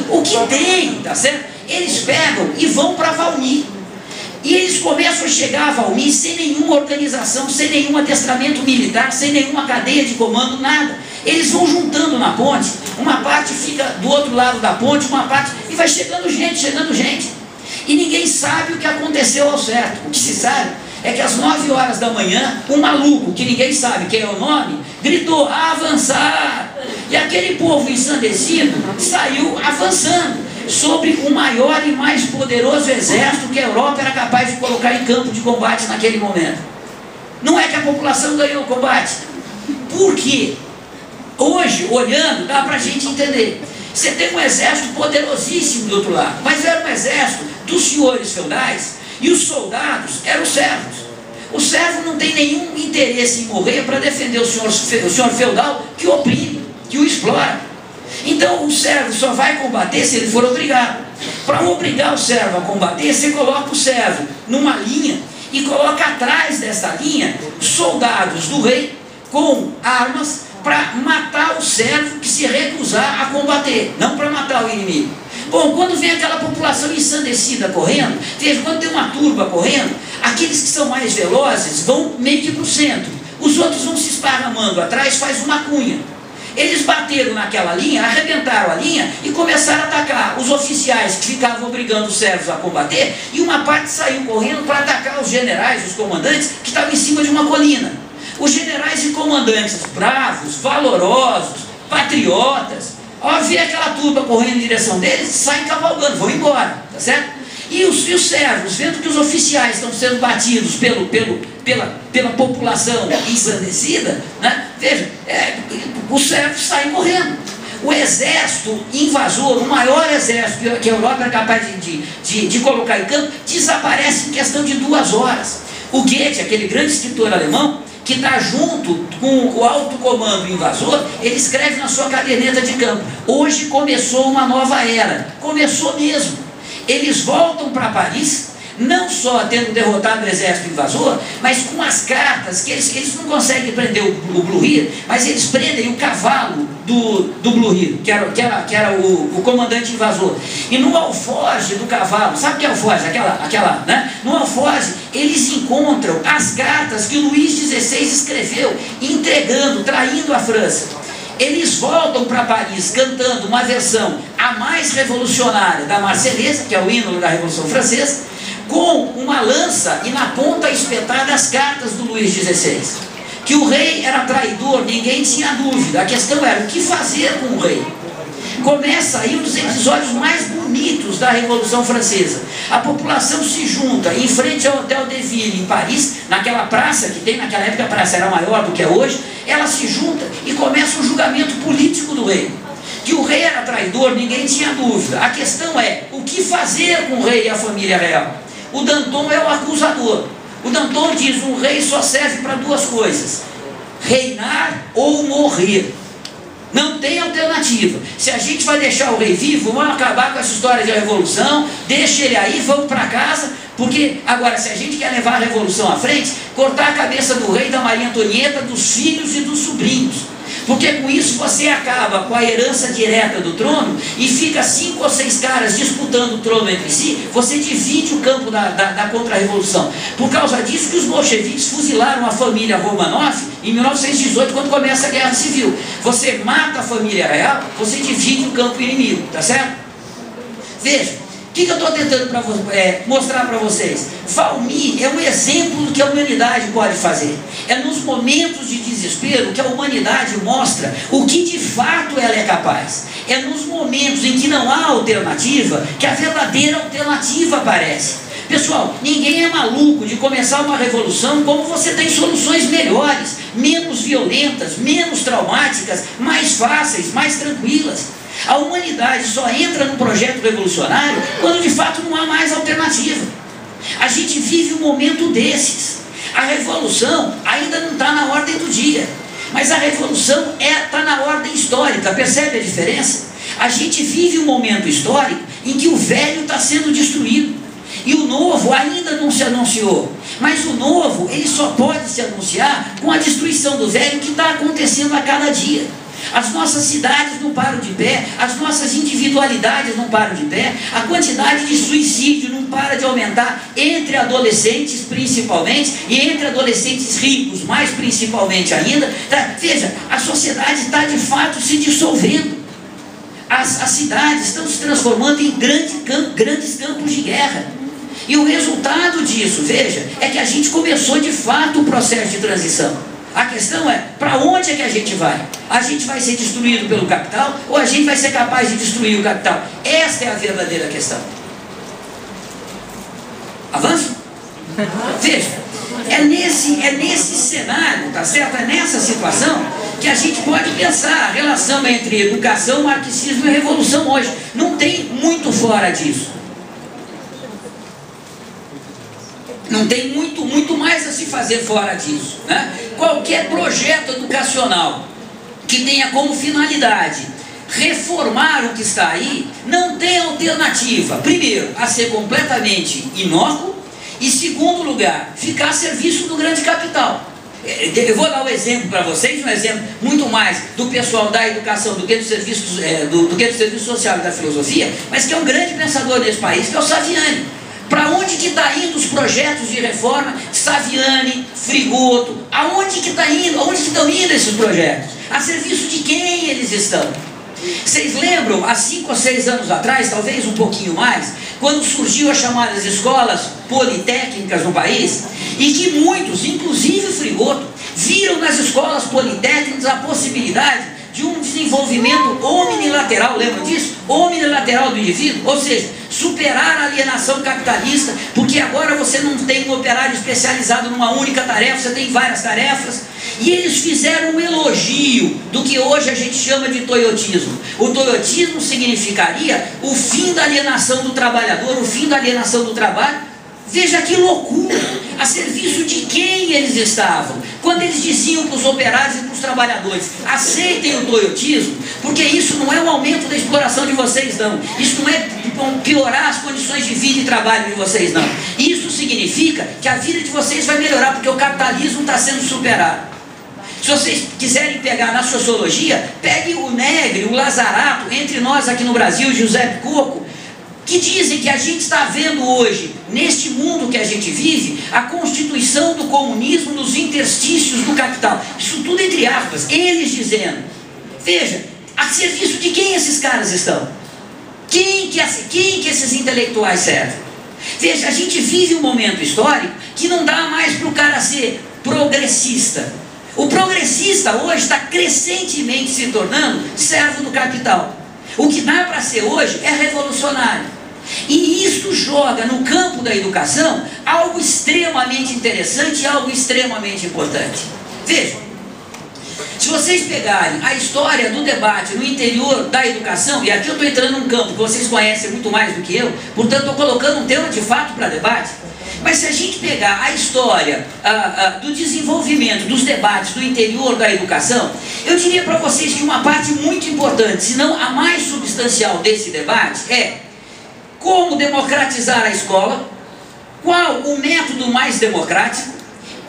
o que tem, tá certo? Eles pegam e vão para Valmy. E eles começam a chegar a Valmy sem nenhuma organização, sem nenhum adestramento militar, sem nenhuma cadeia de comando, nada. Eles vão juntando na ponte, uma parte fica do outro lado da ponte, uma parte, e vai chegando gente. E ninguém sabe o que aconteceu ao certo. O que se sabe é que às 9 horas da manhã, um maluco, que ninguém sabe quem é o nome, gritou: avançar! E aquele povo ensandecido saiu avançando sobre o maior e mais poderoso exército que a Europa era capaz de colocar em campo de combate naquele momento. Não é que a população ganhou o combate. Por quê? Hoje, olhando, dá para a gente entender. Você tem um exército poderosíssimo do outro lado, mas era um exército dos senhores feudais, e os soldados eram servos. O servo não tem nenhum interesse em morrer para defender o senhor feudal que o oprime, que o explora. Então o servo só vai combater se ele for obrigado. Para obrigar o servo a combater, você coloca o servo numa linha e coloca atrás dessa linha soldados do rei com armas para matar o servo que se recusar a combater, não para matar o inimigo. Bom, quando vem aquela população ensandecida correndo, quando tem uma turba correndo, aqueles que são mais velozes vão meio que para o centro, os outros vão se esparramando atrás, faz uma cunha. Eles bateram naquela linha, arrebentaram a linha e começaram a atacar os oficiais que ficavam obrigando os servos a combater, e uma parte saiu correndo para atacar os generais, os comandantes que estavam em cima de uma colina. Os generais e comandantes bravos, valorosos, patriotas, ao ver aquela turba correndo em direção deles, saem cavalgando, vão embora, tá certo? E os servos, vendo que os oficiais estão sendo batidos pela população ensandecida, né? Veja, os servos saem correndo. O exército invasor, o maior exército que a Europa é capaz de colocar em campo, desaparece em questão de 2 horas. O Goethe, aquele grande escritor alemão, que está junto com o alto comando invasor, ele escreve na sua caderneta de campo: hoje começou uma nova era. Começou mesmo. Eles voltam para Paris, não só tendo derrotado o exército invasor, mas com as cartas, que eles não conseguem prender o Blücher, mas eles prendem o cavalo do Blücher, que era o comandante invasor. E no alforje do cavalo, sabe o que é alforje? Né? No alforje, eles encontram as cartas que o Luís XVI escreveu, entregando, traindo a França. Eles voltam para Paris cantando uma versão a mais revolucionária da Marselhesa, que é o hino da Revolução Francesa, com uma lança e na ponta espetada as cartas do Luís XVI. Que o rei era traidor, ninguém tinha dúvida. A questão era o que fazer com o rei. Começa aí um dos episódios mais bonitos da Revolução Francesa. A população se junta em frente ao Hotel de Ville, em Paris, naquela praça que tem, naquela época a praça era maior do que é hoje. Ela se junta e começa um julgamento político do rei. Que o rei era traidor, ninguém tinha dúvida. A questão é o que fazer com o rei e a família real. O Danton é o acusador. O Danton diz: um rei só serve para 2 coisas: reinar ou morrer. Não tem alternativa. Se a gente vai deixar o rei vivo, vamos acabar com essa história de revolução, deixa ele aí, vamos para casa, porque agora, se a gente quer levar a revolução à frente, cortar a cabeça do rei, da Maria Antonieta, dos filhos e dos sobrinhos, porque com isso você acaba com a herança direta do trono e fica 5 ou 6 caras disputando o trono entre si. Você divide o campo da contra-revolução. Por causa disso que os bolcheviques fuzilaram a família Romanov em 1918, quando começa a Guerra Civil. Você mata a família real, você divide o campo inimigo, tá certo? Veja, o que eu estou tentando mostrar para vocês? Valmy é um exemplo do que a humanidade pode fazer. É nos momentos de desespero que a humanidade mostra o que de fato ela é capaz. É nos momentos em que não há alternativa que a verdadeira alternativa aparece. Pessoal, ninguém é maluco de começar uma revolução como você tem soluções melhores, menos violentas, menos traumáticas, mais fáceis, mais tranquilas. A humanidade só entra num projeto revolucionário quando de fato não há mais alternativa. A gente vive um momento desses. A revolução ainda não está na ordem do dia, mas a revolução está na ordem histórica. Percebe a diferença? A gente vive um momento histórico em que o velho está sendo destruído e o novo ainda não se anunciou, mas o novo ele só pode se anunciar com a destruição do velho que está acontecendo a cada dia. As nossas cidades não param de pé, as nossas individualidades não param de pé, a quantidade de suicídio não para de aumentar entre adolescentes principalmente, e entre adolescentes ricos mais principalmente ainda. Veja, a sociedade está de fato se dissolvendo. As cidades estão se transformando em grandes campos de guerra. E o resultado disso, veja, é que a gente começou de fato o processo de transição. A questão é, para onde é que a gente vai? A gente vai ser destruído pelo capital ou a gente vai ser capaz de destruir o capital? Esta é a verdadeira questão. Avanço? Veja, é nesse cenário, tá certo? É nessa situação que a gente pode pensar a relação entre educação, marxismo e revolução hoje. Não tem muito fora disso. Não tem muito mais a se fazer fora disso, né? Qualquer projeto educacional que tenha como finalidade reformar o que está aí, não tem alternativa. Primeiro, a ser completamente inócuo, e segundo lugar, ficar a serviço do grande capital. Eu vou dar um exemplo para vocês, um exemplo muito mais do pessoal da educação do que do serviço social e da filosofia, mas que é um grande pensador desse país, que é o Saviani. Para onde que está indo os projetos de reforma? Saviani, Frigoto, aonde que está indo? Aonde que estão indo esses projetos? A serviço de quem eles estão? Vocês lembram, há 5 ou 6 anos atrás, talvez um pouquinho mais, quando surgiu as chamadas escolas politécnicas no país, e que muitos, inclusive o Frigoto, viram nas escolas politécnicas a possibilidade de um desenvolvimento omnilateral, lembram disso? Omnilateral do indivíduo, ou seja, superar a alienação capitalista, porque agora você não tem um operário especializado numa única tarefa, você tem várias tarefas. E eles fizeram um elogio do que hoje a gente chama de toyotismo. O toyotismo significaria o fim da alienação do trabalhador, o fim da alienação do trabalho. Veja que loucura! A serviço de quem eles estavam? Quando eles diziam para os operários e para os trabalhadores: aceitem o toyotismo, porque isso não é um aumento da exploração de vocês, não. Isso não é piorar as condições de vida e trabalho de vocês, não. Isso significa que a vida de vocês vai melhorar, porque o capitalismo está sendo superado. Se vocês quiserem pegar na sociologia, pegue o Negri, o Lazarato, entre nós aqui no Brasil, José Coco, que dizem que a gente está vendo hoje, neste mundo que a gente vive, a constituição do comunismo nos interstícios do capital. Isso tudo entre aspas, eles dizendo. Veja, a serviço de quem esses caras estão? Quem que esses intelectuais servem? Veja, a gente vive um momento histórico que não dá mais para o cara ser progressista. O progressista hoje está crescentemente se tornando servo do capital. O que dá para ser hoje é revolucionário. E isso joga no campo da educação algo extremamente interessante e algo extremamente importante. Veja, se vocês pegarem a história do debate no interior da educação, e aqui eu estou entrando num campo que vocês conhecem muito mais do que eu, portanto estou colocando um tema de fato para debate, mas se a gente pegar a história do desenvolvimento dos debates do interior da educação, eu diria para vocês que uma parte muito importante, se não a mais substancial desse debate, é como democratizar a escola, qual o método mais democrático,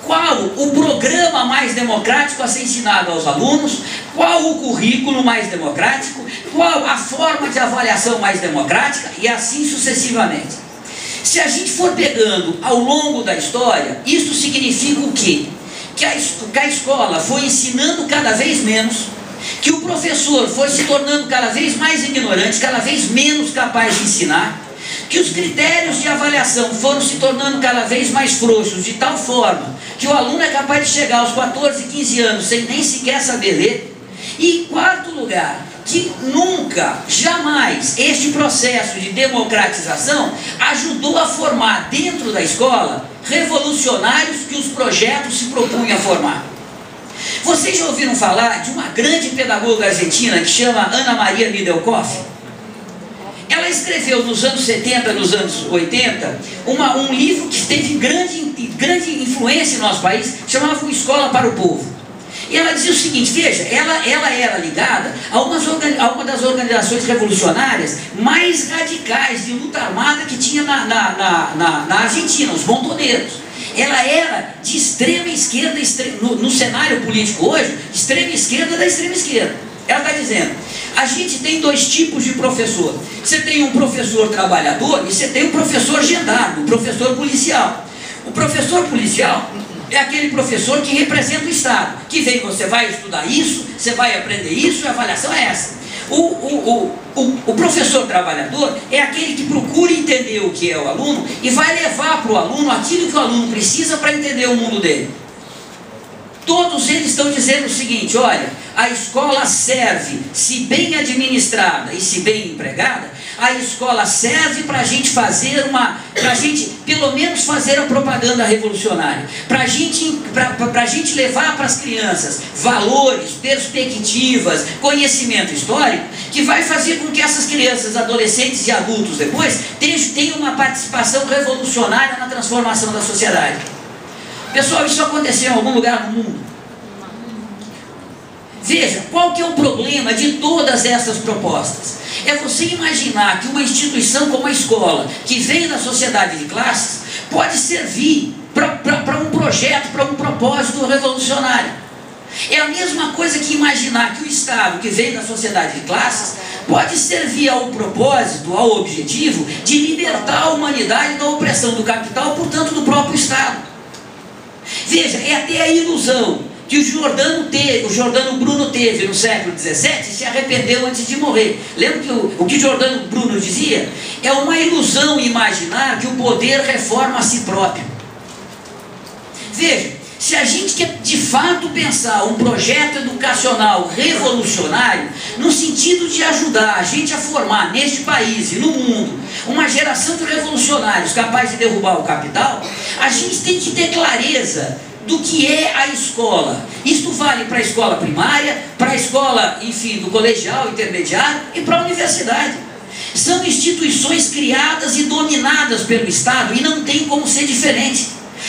qual o programa mais democrático a ser ensinado aos alunos, qual o currículo mais democrático, qual a forma de avaliação mais democrática, e assim sucessivamente. Se a gente for pegando ao longo da história, isso significa o quê? Que a escola foi ensinando cada vez menos, que o professor foi se tornando cada vez mais ignorante, cada vez menos capaz de ensinar, que os critérios de avaliação foram se tornando cada vez mais frouxos, de tal forma que o aluno é capaz de chegar aos 14, 15 anos sem nem sequer saber ler. E em quarto lugar, que nunca, jamais, este processo de democratização ajudou a formar dentro da escola revolucionários que os projetos se propunham a formar. Vocês já ouviram falar de uma grande pedagoga argentina que chama Ana Maria Middelkoff? Ela escreveu nos anos 70, nos anos 80, um livro que teve grande influência no nosso país, chamava Escola para o Povo. E ela dizia o seguinte, veja, ela era ligada a uma das organizações revolucionárias mais radicais de luta armada que tinha na Argentina, os montoneiros. Ela era de extrema esquerda, no cenário político hoje, extrema esquerda da extrema esquerda. Ela está dizendo, a gente tem dois tipos de professor. Você tem um professor trabalhador e você tem um professor gendarme, um professor policial. O professor policial é aquele professor que representa o Estado, que vem, você vai estudar isso, você vai aprender isso, e a avaliação é essa. O professor trabalhador é aquele que procura entender o que é o aluno e vai levar para o aluno aquilo que o aluno precisa para entender o mundo dele. Todos eles estão dizendo o seguinte, olha, a escola serve, se bem administrada e se bem empregada, a escola serve para a gente fazer pelo menos fazer a propaganda revolucionária, para a gente levar para as crianças valores, perspectivas, conhecimento histórico, que vai fazer com que essas crianças, adolescentes e adultos depois, tenham uma participação revolucionária na transformação da sociedade. Pessoal, isso aconteceu em algum lugar no mundo? Veja, qual que é o problema de todas essas propostas? É você imaginar que uma instituição como a escola, que vem da sociedade de classes, pode servir para um projeto, para um propósito revolucionário. É a mesma coisa que imaginar que o Estado, que vem da sociedade de classes, pode servir ao propósito, ao objetivo de libertar a humanidade da opressão do capital, portanto do próprio Estado. Veja, é até a ilusão que o Giordano Bruno teve no século XVII, se arrependeu antes de morrer. Lembra que o que Giordano Bruno dizia? É uma ilusão imaginar que o poder reforma a si próprio. Veja, se a gente quer de fato pensar um projeto educacional revolucionário, no sentido de ajudar a gente a formar neste país e no mundo uma geração de revolucionários capazes de derrubar o capital, a gente tem que ter clareza do que é a escola. Isto vale para a escola primária, para a escola, enfim, do colegial, intermediário e para a universidade. São instituições criadas e dominadas pelo Estado e não tem como ser diferente.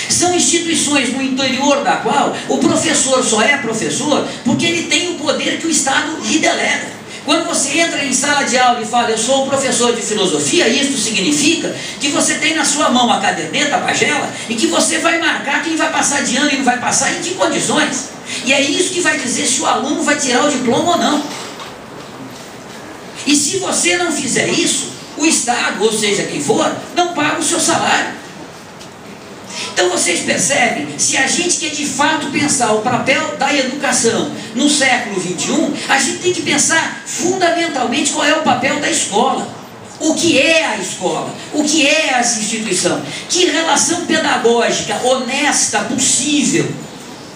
São instituições no interior da qual o professor só é professor porque ele tem o poder que o Estado lhe delega. Quando você entra em sala de aula e fala, eu sou um professor de filosofia, isso significa que você tem na sua mão a caderneta, a pagela, e que você vai marcar quem vai passar de ano e não vai passar, em que condições. E é isso que vai dizer se o aluno vai tirar o diploma ou não. E se você não fizer isso, o Estado, ou seja, quem for, não paga o seu salário. Então vocês percebem, se a gente quer de fato pensar o papel da educação no século XXI, a gente tem que pensar fundamentalmente qual é o papel da escola. O que é a escola? O que é essa instituição? Que relação pedagógica honesta, possível,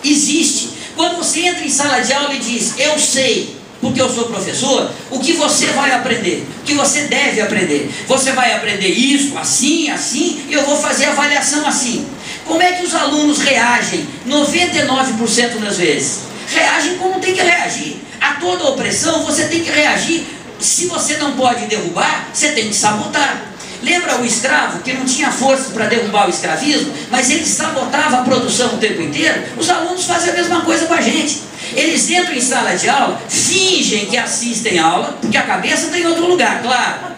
existe? Quando você entra em sala de aula e diz, eu sei, porque eu sou professor, o que você vai aprender? O que você deve aprender? Você vai aprender isso, assim, assim, e eu vou fazer a avaliação assim. Como é que os alunos reagem? 99% das vezes reagem como tem que reagir. A toda opressão você tem que reagir. Se você não pode derrubar, você tem que sabotar. Lembra o escravo que não tinha força para derrubar o escravismo, mas ele sabotava a produção o tempo inteiro? Os alunos fazem a mesma coisa com a gente. Eles entram em sala de aula, fingem que assistem aula, porque a cabeça está em outro lugar, claro.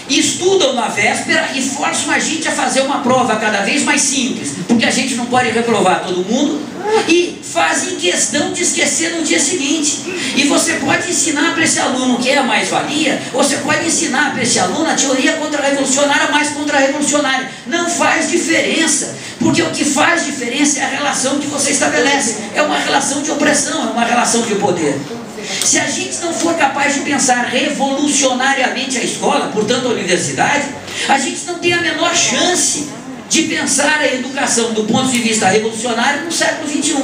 Estudam na véspera e forçam a gente a fazer uma prova cada vez mais simples, porque a gente não pode reprovar todo mundo, e fazem questão de esquecer no dia seguinte. E você pode ensinar para esse aluno o que é a mais-valia, ou você pode ensinar para esse aluno a teoria contra-revolucionária mais contra-revolucionária. Não faz diferença, porque o que faz diferença é a relação que você estabelece. É uma relação de opressão, é uma relação de poder. Se a gente não for capaz de pensar revolucionariamente a escola, portanto a universidade, a gente não tem a menor chance de pensar a educação do ponto de vista revolucionário no século XXI.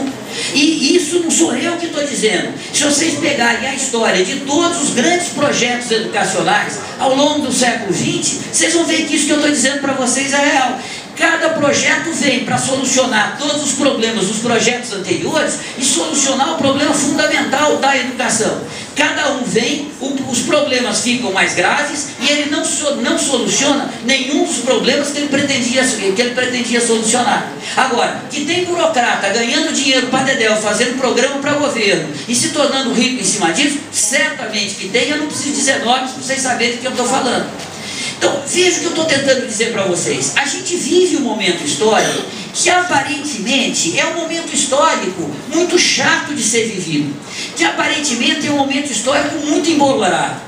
E isso não sou eu que estou dizendo. Se vocês pegarem a história de todos os grandes projetos educacionais ao longo do século XX, vocês vão ver que isso que eu estou dizendo para vocês é real. Cada projeto vem para solucionar todos os problemas dos projetos anteriores e solucionar o problema fundamental da educação. Cada um vem, os problemas ficam mais graves e ele não soluciona nenhum dos problemas que ele pretendia solucionar. Agora, que tem burocrata ganhando dinheiro para dedéu, fazendo programa para governo e se tornando rico em cima disso, certamente que tem. Eu não preciso dizer nomes para vocês saberem do que eu estou falando. Então, veja o que eu estou tentando dizer para vocês. A gente vive um momento histórico que aparentemente é um momento histórico muito chato de ser vivido, que aparentemente é um momento histórico muito embolorado.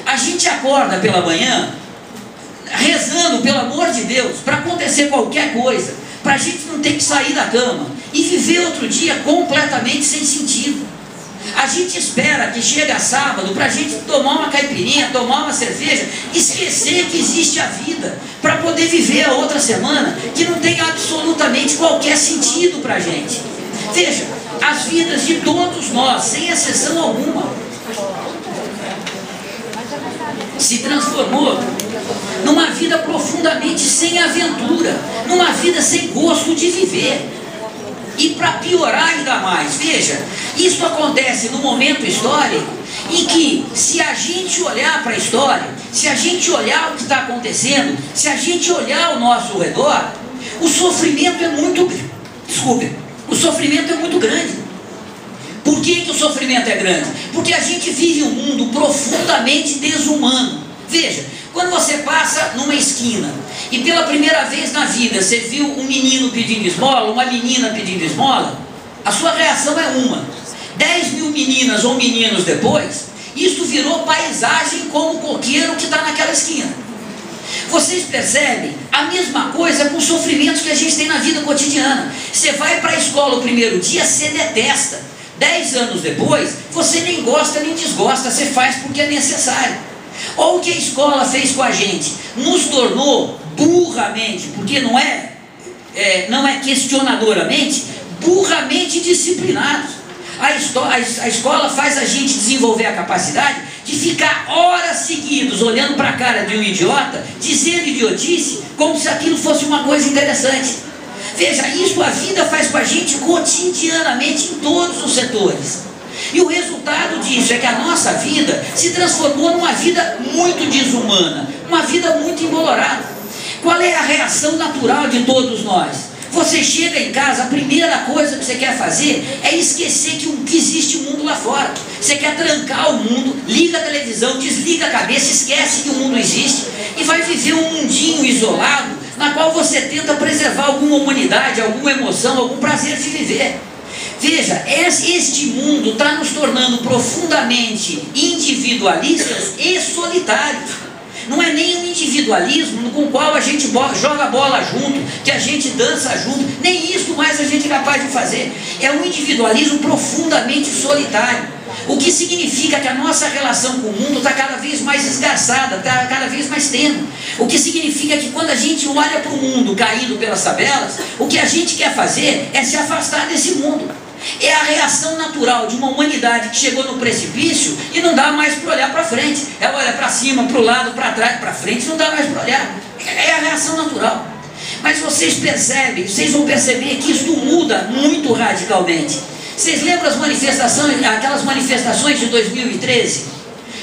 A gente acorda pela manhã rezando, pelo amor de Deus, para acontecer qualquer coisa, para a gente não ter que sair da cama e viver outro dia completamente sem sentido. A gente espera que chega sábado para a gente tomar uma caipirinha, tomar uma cerveja, esquecer que existe a vida, para poder viver a outra semana, que não tem absolutamente qualquer sentido para a gente. Veja, as vidas de todos nós, sem exceção alguma, se transformou numa vida profundamente sem aventura, numa vida sem gosto de viver. E para piorar ainda mais, veja, isso acontece no momento histórico em que, se a gente olhar para a história, se a gente olhar o que está acontecendo, se a gente olhar ao nosso redor, o sofrimento é muito, o sofrimento é muito grande. Por que o sofrimento é grande? Porque a gente vive um mundo profundamente desumano. Veja, quando você passa numa esquina e pela primeira vez na vida você viu um menino pedindo esmola, uma menina pedindo esmola, a sua reação é uma. 10 mil meninas ou meninos depois, isso virou paisagem como o coqueiro que está naquela esquina. Vocês percebem a mesma coisa com os sofrimentos que a gente tem na vida cotidiana. Você vai para a escola o primeiro dia, você detesta. 10 anos depois, você nem gosta nem desgosta, você faz porque é necessário. Olha o que a escola fez com a gente, nos tornou burramente, porque não é questionadoramente, burramente disciplinados. A escola faz a gente desenvolver a capacidade de ficar horas seguidas olhando para a cara de um idiota, dizendo idiotice, como se aquilo fosse uma coisa interessante. Veja, isso a vida faz com a gente cotidianamente em todos os setores. E o resultado disso é que a nossa vida se transformou numa vida muito desumana, uma vida muito embolorada. Qual é a reação natural de todos nós? Você chega em casa, a primeira coisa que você quer fazer é esquecer que existe um mundo lá fora. Você quer trancar o mundo, liga a televisão, desliga a cabeça, esquece que o mundo existe e vai viver um mundinho isolado, na qual você tenta preservar alguma humanidade, alguma emoção, algum prazer de viver. Veja, este mundo está nos tornando profundamente individualistas e solitários. Não é nem um individualismo com o qual a gente joga bola junto, que a gente dança junto, nem isso mais a gente é capaz de fazer. É um individualismo profundamente solitário. O que significa que a nossa relação com o mundo está cada vez mais esgarçada, está cada vez mais tênue. O que significa que quando a gente olha para o mundo caído pelas tabelas, o que a gente quer fazer é se afastar desse mundo. É a reação natural de uma humanidade que chegou no precipício e não dá mais para olhar para frente. Ela olha para cima, para o lado, para trás, para frente, não dá mais para olhar. É a reação natural. Mas vocês percebem, vocês vão perceber que isso muda muito radicalmente. Vocês lembram as manifestações, aquelas manifestações de 2013?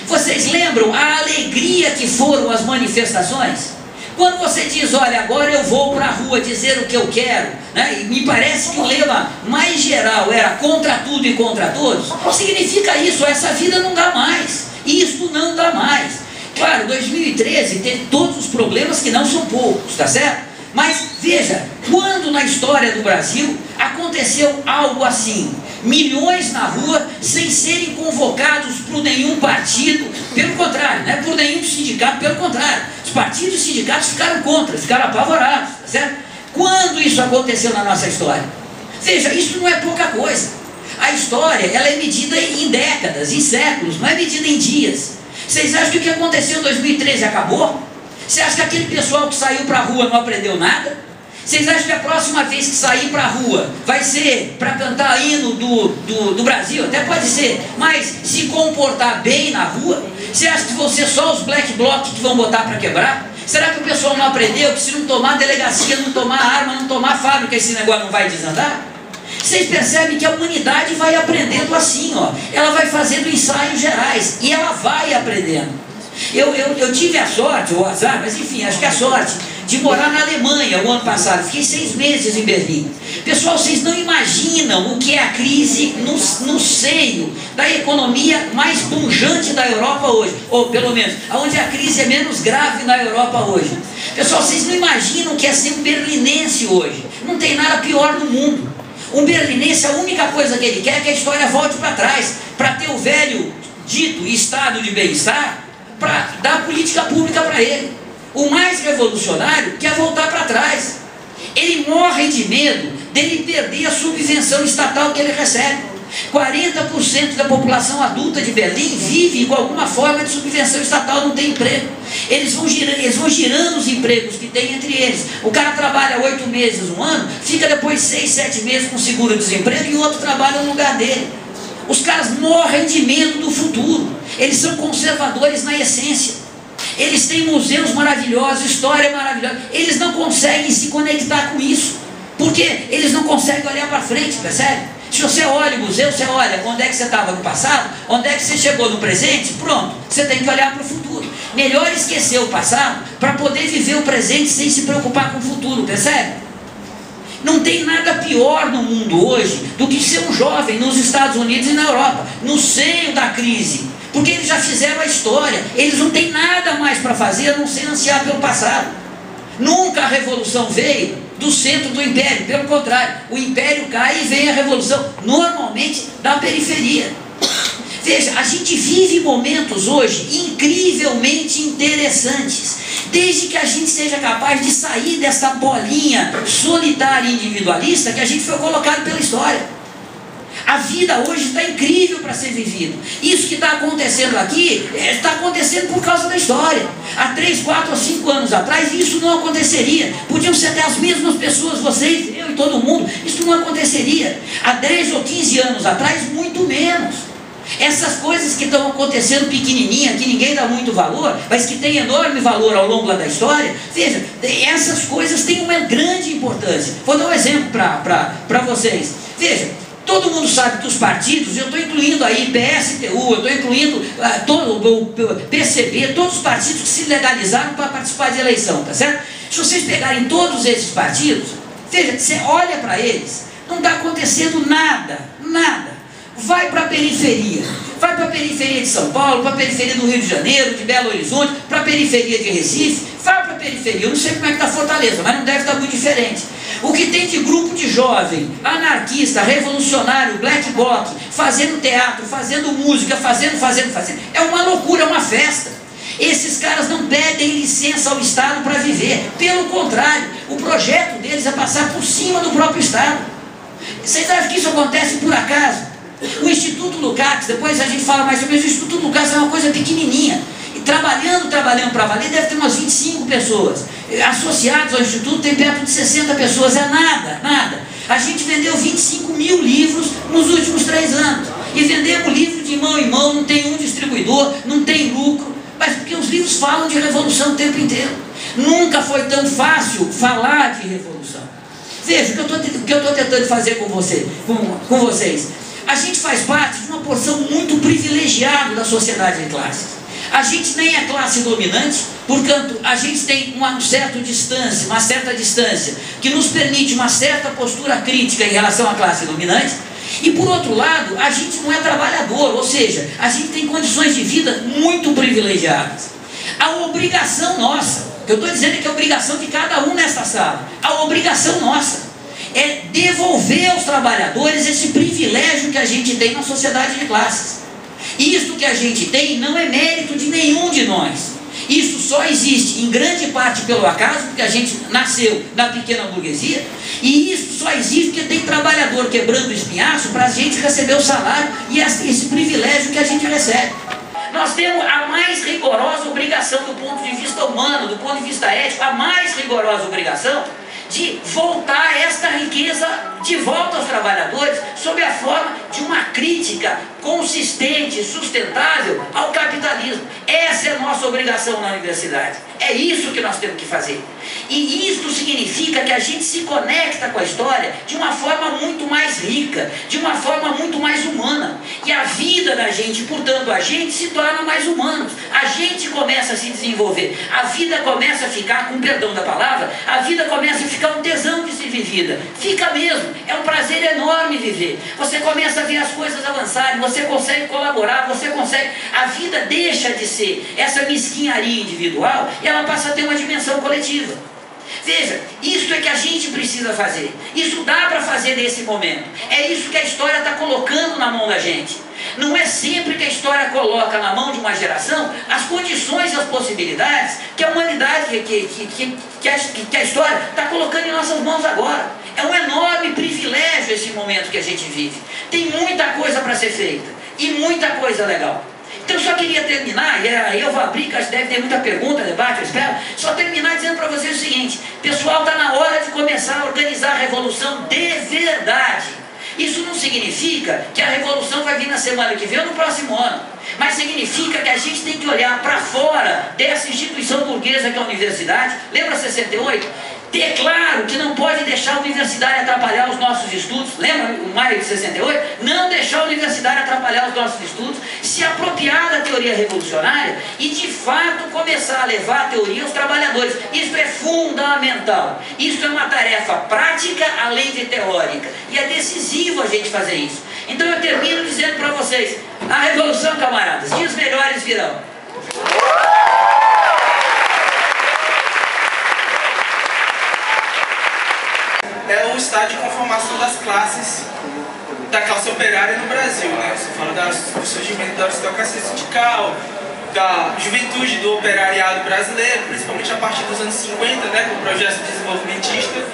Vocês lembram a alegria que foram as manifestações? Quando você diz, olha, agora eu vou para a rua dizer o que eu quero, né? E me parece que o lema mais geral era contra tudo e contra todos, significa isso, essa vida não dá mais, isto não dá mais. Claro, 2013 teve todos os problemas que não são poucos, tá certo? Mas veja, quando na história do Brasil aconteceu algo assim, milhões na rua sem serem convocados por nenhum partido, pelo contrário, não é por nenhum sindicato, pelo contrário, os partidos e os sindicatos ficaram contra, ficaram apavorados, tá certo? Quando isso aconteceu na nossa história? Veja, isso não é pouca coisa. A história, ela é medida em décadas, em séculos, não é medida em dias. Vocês acham que o que aconteceu em 2013 acabou? Você acha que aquele pessoal que saiu para a rua não aprendeu nada? Vocês acham que a próxima vez que sair para a rua vai ser para cantar hino do Brasil? Até pode ser, mas se comportar bem na rua, você acha que vão ser só os black blocs que vão botar para quebrar? Será que o pessoal não aprendeu que se não tomar delegacia, não tomar arma, não tomar fábrica, esse negócio não vai desandar? Vocês percebem que a humanidade vai aprendendo assim, ó. Ela vai fazendo ensaios gerais e ela vai aprendendo. Eu tive a sorte, ou azar, mas enfim, acho que a sorte de morar na Alemanha o ano passado. Fiquei 6 meses em Berlim. Pessoal, vocês não imaginam o que é a crise no seio da economia mais pujante da Europa hoje, ou pelo menos, onde a crise é menos grave na Europa hoje. Pessoal, vocês não imaginam o que é ser um berlinense hoje. Não tem nada pior no mundo. Um berlinense, a única coisa que ele quer é que a história volte para trás, para ter o velho dito estado de bem-estar, para dar política pública para ele. O mais revolucionário quer voltar para trás. Ele morre de medo dele perder a subvenção estatal que ele recebe. 40% da população adulta de Berlim vive com alguma forma de subvenção estatal, não tem emprego. Eles vão girando os empregos que tem entre eles. O cara trabalha 8 meses, um ano, fica depois 6, 7 meses com seguro-desemprego e o outro trabalha no lugar dele. Os caras morrem de medo do futuro. Eles são conservadores na essência. Eles têm museus maravilhosos, história maravilhosa. Eles não conseguem se conectar com isso, porque eles não conseguem olhar para frente, percebe? Se você olha o museu, você olha onde é que você estava no passado, onde é que você chegou no presente, pronto, você tem que olhar para o futuro. Melhor esquecer o passado para poder viver o presente sem se preocupar com o futuro, percebe? Não tem nada pior no mundo hoje do que ser um jovem nos Estados Unidos e na Europa, no seio da crise, porque eles já fizeram a história, eles não têm nada mais para fazer a não ser ansiar pelo passado. Nunca a revolução veio do centro do império, pelo contrário, o império cai e vem a revolução, normalmente da periferia. Veja, a gente vive momentos hoje incrivelmente interessantes, desde que a gente seja capaz de sair dessa bolinha solitária e individualista que a gente foi colocado pela história. A vida hoje está incrível para ser vivida. Isso que está acontecendo aqui, está acontecendo por causa da história. Há 3, 4 ou 5 anos atrás, isso não aconteceria. Podiam ser até as mesmas pessoas, vocês, eu e todo mundo, isso não aconteceria. Há 10 ou 15 anos atrás, muito menos. Essas coisas que estão acontecendo pequenininha, que ninguém dá muito valor, mas que tem enorme valor ao longo da história, veja, essas coisas têm uma grande importância. Vou dar um exemplo para vocês. Veja, todo mundo sabe que os partidos, eu estou incluindo aí PSTU, eu estou incluindo todo o PCB, todos os partidos que se legalizaram para participar de eleição, tá certo? Se vocês pegarem todos esses partidos, veja, você olha para eles, não está acontecendo nada, nada. Vai para a periferia, vai para a periferia de São Paulo, para a periferia do Rio de Janeiro, de Belo Horizonte, para a periferia de Recife, vai para a periferia, eu não sei como é que está Fortaleza, mas não deve estar muito diferente. O que tem de grupo de jovem, anarquista, revolucionário, black bloc, fazendo teatro, fazendo música, fazendo, é uma loucura, é uma festa. Esses caras não pedem licença ao Estado para viver, pelo contrário, o projeto deles é passar por cima do próprio Estado. Vocês acham que isso acontece por acaso? O Instituto Lukács, depois a gente fala mais sobre isso, o Instituto Lukács é uma coisa pequenininha. E trabalhando para valer, deve ter umas 25 pessoas. Associados ao Instituto tem perto de 60 pessoas, é nada, nada. A gente vendeu 25 mil livros nos últimos 3 anos. E vendemos livro de mão em mão, não tem um distribuidor, não tem lucro. Mas porque os livros falam de revolução o tempo inteiro. Nunca foi tão fácil falar de revolução. Veja, o que eu estou tentando fazer com vocês. A gente faz parte de uma porção muito privilegiada da sociedade de classes. A gente nem é classe dominante, portanto, a gente tem uma certa distância, que nos permite uma certa postura crítica em relação à classe dominante. E por outro lado, a gente não é trabalhador, ou seja, a gente tem condições de vida muito privilegiadas. A obrigação nossa, eu estou dizendo que é a obrigação de cada um nesta sala, a obrigação nossa é devolver aos trabalhadores esse privilégio que a gente tem na sociedade de classes. Isto que a gente tem não é mérito de nenhum de nós. Isso só existe em grande parte pelo acaso, porque a gente nasceu na pequena burguesia, e isso só existe porque tem trabalhador quebrando o espinhaço para a gente receber o salário e esse privilégio que a gente recebe. Nós temos a mais rigorosa obrigação do ponto de vista humano, do ponto de vista ético, a mais rigorosa obrigação de voltar esta riqueza de volta aos trabalhadores, sob a forma de uma crítica consistente, sustentável ao capitalismo. Essa é a nossa obrigação na universidade. É isso que nós temos que fazer. E isto significa que a gente se conecta com a história de uma forma muito mais rica, de uma forma muito mais humana. E a vida da gente, portanto, a gente se torna mais humanos. A gente começa a se desenvolver. A vida começa a ficar, com perdão da palavra, a vida começa a ficar um tesão de ser vivida. Fica mesmo. É um prazer enorme viver. Você começa a ver as coisas avançarem, você consegue colaborar, você consegue... A vida deixa de ser essa mesquinharia individual e ela passa a ter uma dimensão coletiva. Veja, isso é que a gente precisa fazer. Isso dá para fazer nesse momento. É isso que a história está colocando na mão da gente. Não é sempre que a história coloca na mão de uma geração as condições e as possibilidades que a humanidade, que a história está colocando em nossas mãos agora. É um enorme privilégio esse momento que a gente vive. Tem muita coisa para ser feita e muita coisa legal. Então eu só queria terminar, e aí eu vou abrir, que acho que deve ter muita pergunta, debate, eu espero, só terminar dizendo para vocês o seguinte: pessoal, está na hora de começar a organizar a revolução de verdade. Isso não significa que a revolução vai vir na semana que vem ou no próximo ano, mas significa que a gente tem que olhar para fora dessa instituição burguesa que é a universidade. Lembra 68? Ter claro que não pode deixar a universidade atrapalhar os nossos estudos. Lembra o maio de 68? Não deixar a universidade atrapalhar os nossos estudos, se apropriar da teoria revolucionária e de fato começar a levar a teoria aos trabalhadores. Isso é fundamental. Isso é uma tarefa prática além de teórica. E é decisivo a gente fazer isso. Então eu termino dizendo para vocês: a revolução, camaradas, dias melhores virão. É o estado de conformação das classes, da classe operária no Brasil, né? Você fala do surgimento da aristocracia sindical, da juventude do operariado brasileiro, principalmente a partir dos anos 50, né, com o projeto desenvolvimentista.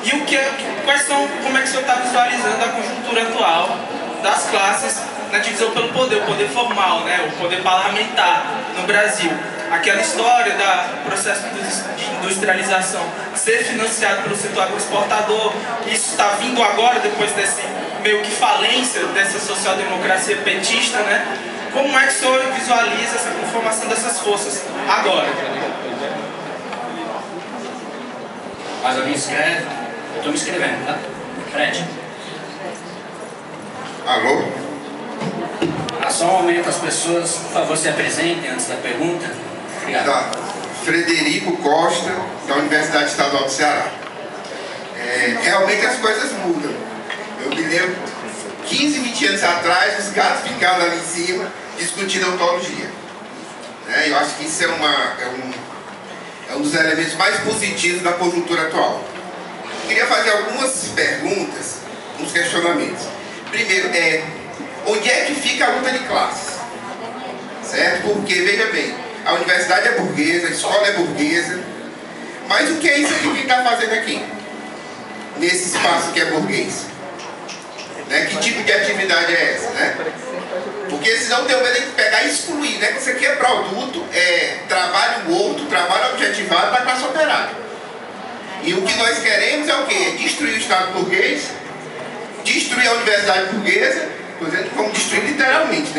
E como é que o senhor está visualizando a conjuntura atual das classes na divisão pelo poder, o poder formal, né, o poder parlamentar no Brasil? Aquela história do processo de industrialização ser financiado pelo setor agroexportador, isso está vindo agora, depois desse meio que falência dessa social-democracia petista, né? Como é que o senhor visualiza essa conformação dessas forças agora? Mas alguém escreve? Eu estou me escrevendo, tá? Fred. Alô? Só um momento, as pessoas, por favor, se apresentem antes da pergunta. Obrigado. Tá. Frederico Costa, da Universidade Estadual do Ceará. Realmente as coisas mudam. Eu me lembro, 15, 20 anos atrás, os gatos ficavam ali em cima discutindo ontologia. Eu acho que isso é um dos elementos mais positivos da conjuntura atual. Eu queria fazer algumas perguntas, uns questionamentos. Primeiro, onde é que fica a luta de classes? Certo? Porque, veja bem, a universidade é burguesa, a escola é burguesa, mas o que é isso aqui que está fazendo aqui? Nesse espaço que é burguês? Que tipo de atividade é essa? Porque senão tem o medo de pegar e excluir, que isso aqui é produto, trabalho morto, trabalho objetivado da classe operária. E o que nós queremos é o quê? Destruir o Estado burguês, destruir a universidade burguesa. Estou dizendo que vamos destruir literalmente,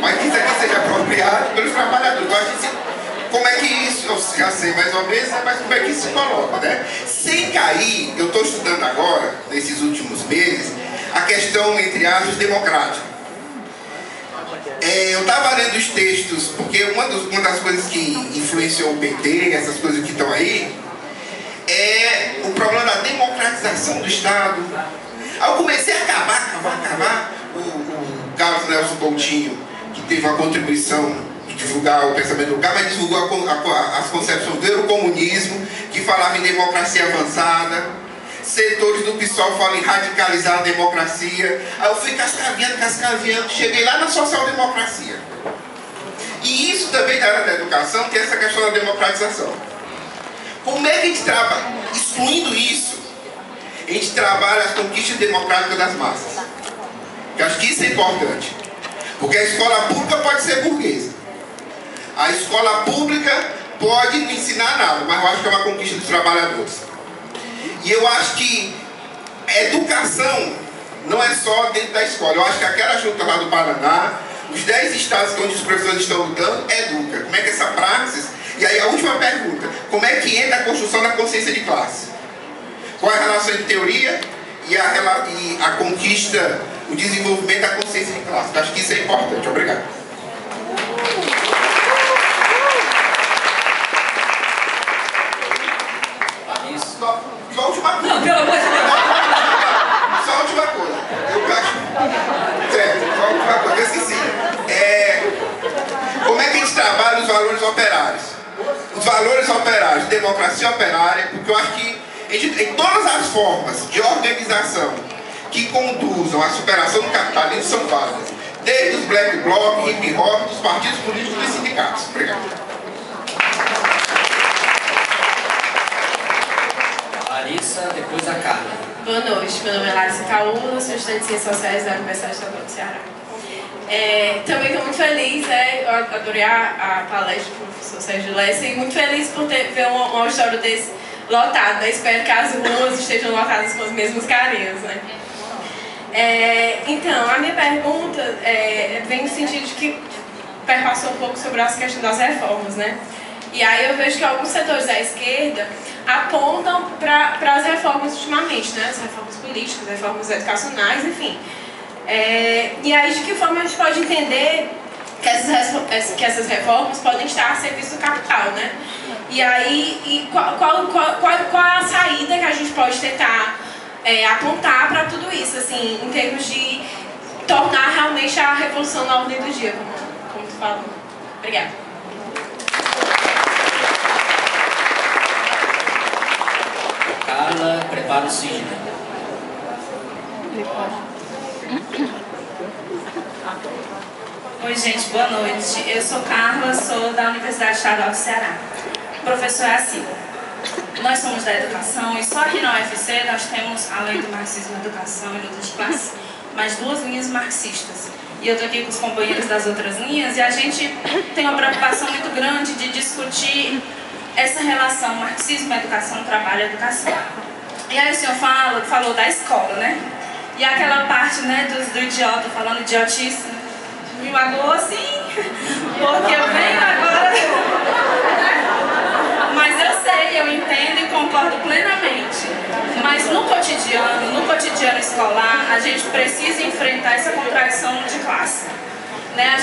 mas que isso aqui seja apropriado pelos trabalhadores. Como é que isso, eu já sei mais ou menos, mas como é que isso se coloca, Sem cair, eu estou estudando agora, nesses últimos meses, a questão, entre aspas, democrática. Eu estava lendo os textos, porque uma das coisas que influenciou o PT, essas coisas que estão aí, é o problema da democratização do Estado. Aí eu comecei a acabar. O Carlos Nelson Coutinho, que teve uma contribuição de divulgar o pensamento do Carlos, mas divulgou as concepções do eurocomunismo, que falava em democracia avançada. Setores do PSOL falam em radicalizar a democracia. Aí eu fui cascaveando, cheguei lá na social-democracia. E isso também da área da educação, que é essa questão da democratização. Como é que a gente trabalha? Excluindo isso, a gente trabalha as conquistas democráticas das massas. Eu acho que isso é importante. Porque a escola pública pode ser burguesa. A escola pública pode não ensinar nada, mas eu acho que é uma conquista dos trabalhadores. E eu acho que educação não é só dentro da escola. Eu acho que aquela junta lá do Paraná, os 10 estados onde os professores estão lutando, educa. Como é que essa praxis... E aí a última pergunta, como é que entra a construção da consciência de classe? Qual é a relação entre teoria e a conquista, o desenvolvimento da consciência de classe? Eu acho que isso é importante. Obrigado. Só a última coisa. Não, pelo amor de Deus. Só a última coisa. Eu acho... Certo, só a última coisa. Eu esqueci. Como é que a gente trabalha os valores operários? Os valores operários, democracia operária, porque eu acho que em todas as formas de organização que conduzam à superação do capitalismo são válidas. Desde os black bloc, hip hop, dos partidos políticos e dos sindicatos. Obrigado. Larissa, depois a Carla. Boa noite, meu nome é Larissa Caúna, sou estudante de Ciências Sociais da Universidade Estadual do Ceará. Também estou muito feliz, né? Eu adorei a palestra do professor Sérgio Lessa e muito feliz por ver um auditório desse lotado, né? Espero que as ruas estejam lotadas com os mesmos carinhos, né? Então, a minha pergunta vem no sentido de que perpassou um pouco sobre essa questão das reformas, né? E aí eu vejo que alguns setores da esquerda apontam para as reformas ultimamente, né? As reformas políticas, reformas educacionais, enfim. E aí de que forma a gente pode entender que essas reformas podem estar a serviço do capital, né? E aí qual a saída que a gente pode tentar apontar para tudo isso, assim, em termos de tornar realmente a revolução na ordem do dia, como tu falou. Obrigada. Carla, prepara o Sidney. Oi, gente, boa noite. Eu sou Carla, sou da Universidade Estadual do Ceará. O professor é assim. Nós somos da educação e só aqui na UFC nós temos, além do marxismo, educação e luta de classe, mais 2 linhas marxistas. E eu estou aqui com os companheiros das outras linhas e a gente tem uma preocupação muito grande de discutir essa relação marxismo, educação, trabalho e educação. E aí o senhor falou da escola, né? E aquela parte, né, do idiota falando idiotice, me magoou assim, porque eu venho agora. Mas eu sei, eu entendo e concordo plenamente. Mas no cotidiano escolar, a gente precisa enfrentar essa contradição de classe. Né?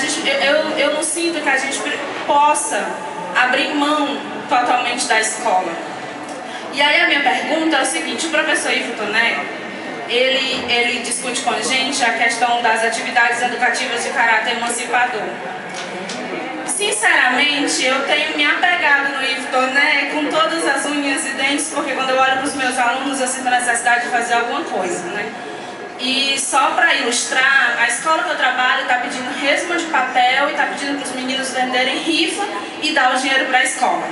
Eu não sinto que a gente possa abrir mão totalmente da escola. E aí a minha pergunta é o seguinte, o professor Ivo Toné, ele discute com a gente a questão das atividades educativas de caráter emancipador. Sinceramente, eu tenho me apegado no Ivo Toné com todas as unhas e dentes, porque quando eu olho para os meus alunos eu sinto a necessidade de fazer alguma coisa, né? E só para ilustrar, a escola que eu trabalho está pedindo resma de papel e está pedindo para os meninos venderem rifa e dar o dinheiro para a escola.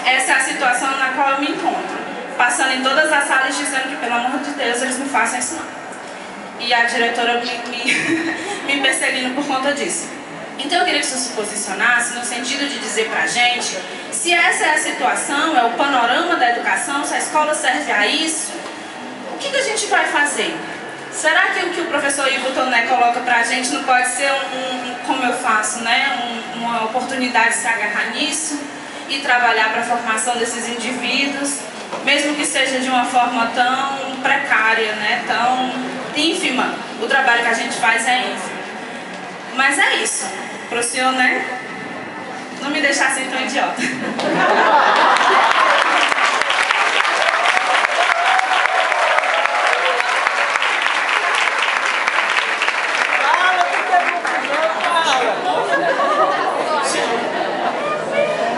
Essa é a situação na qual eu me encontro. Passando em todas as salas dizendo que, pelo amor de Deus, eles não façam isso não. E a diretora me perseguindo por conta disso. Então eu queria que você se posicionasse no sentido de dizer pra gente se essa é a situação, é o panorama da educação, se a escola serve a isso, o que a gente vai fazer? Será que o que o professor Ivo Toné coloca pra gente não pode ser como eu faço, né? Uma oportunidade de se agarrar nisso e trabalhar para a formação desses indivíduos, mesmo que seja de uma forma tão precária, né? Tão ínfima. O trabalho que a gente faz é ínfimo. Mas é isso. Pro senhor, né? Não me deixar ser tão idiota.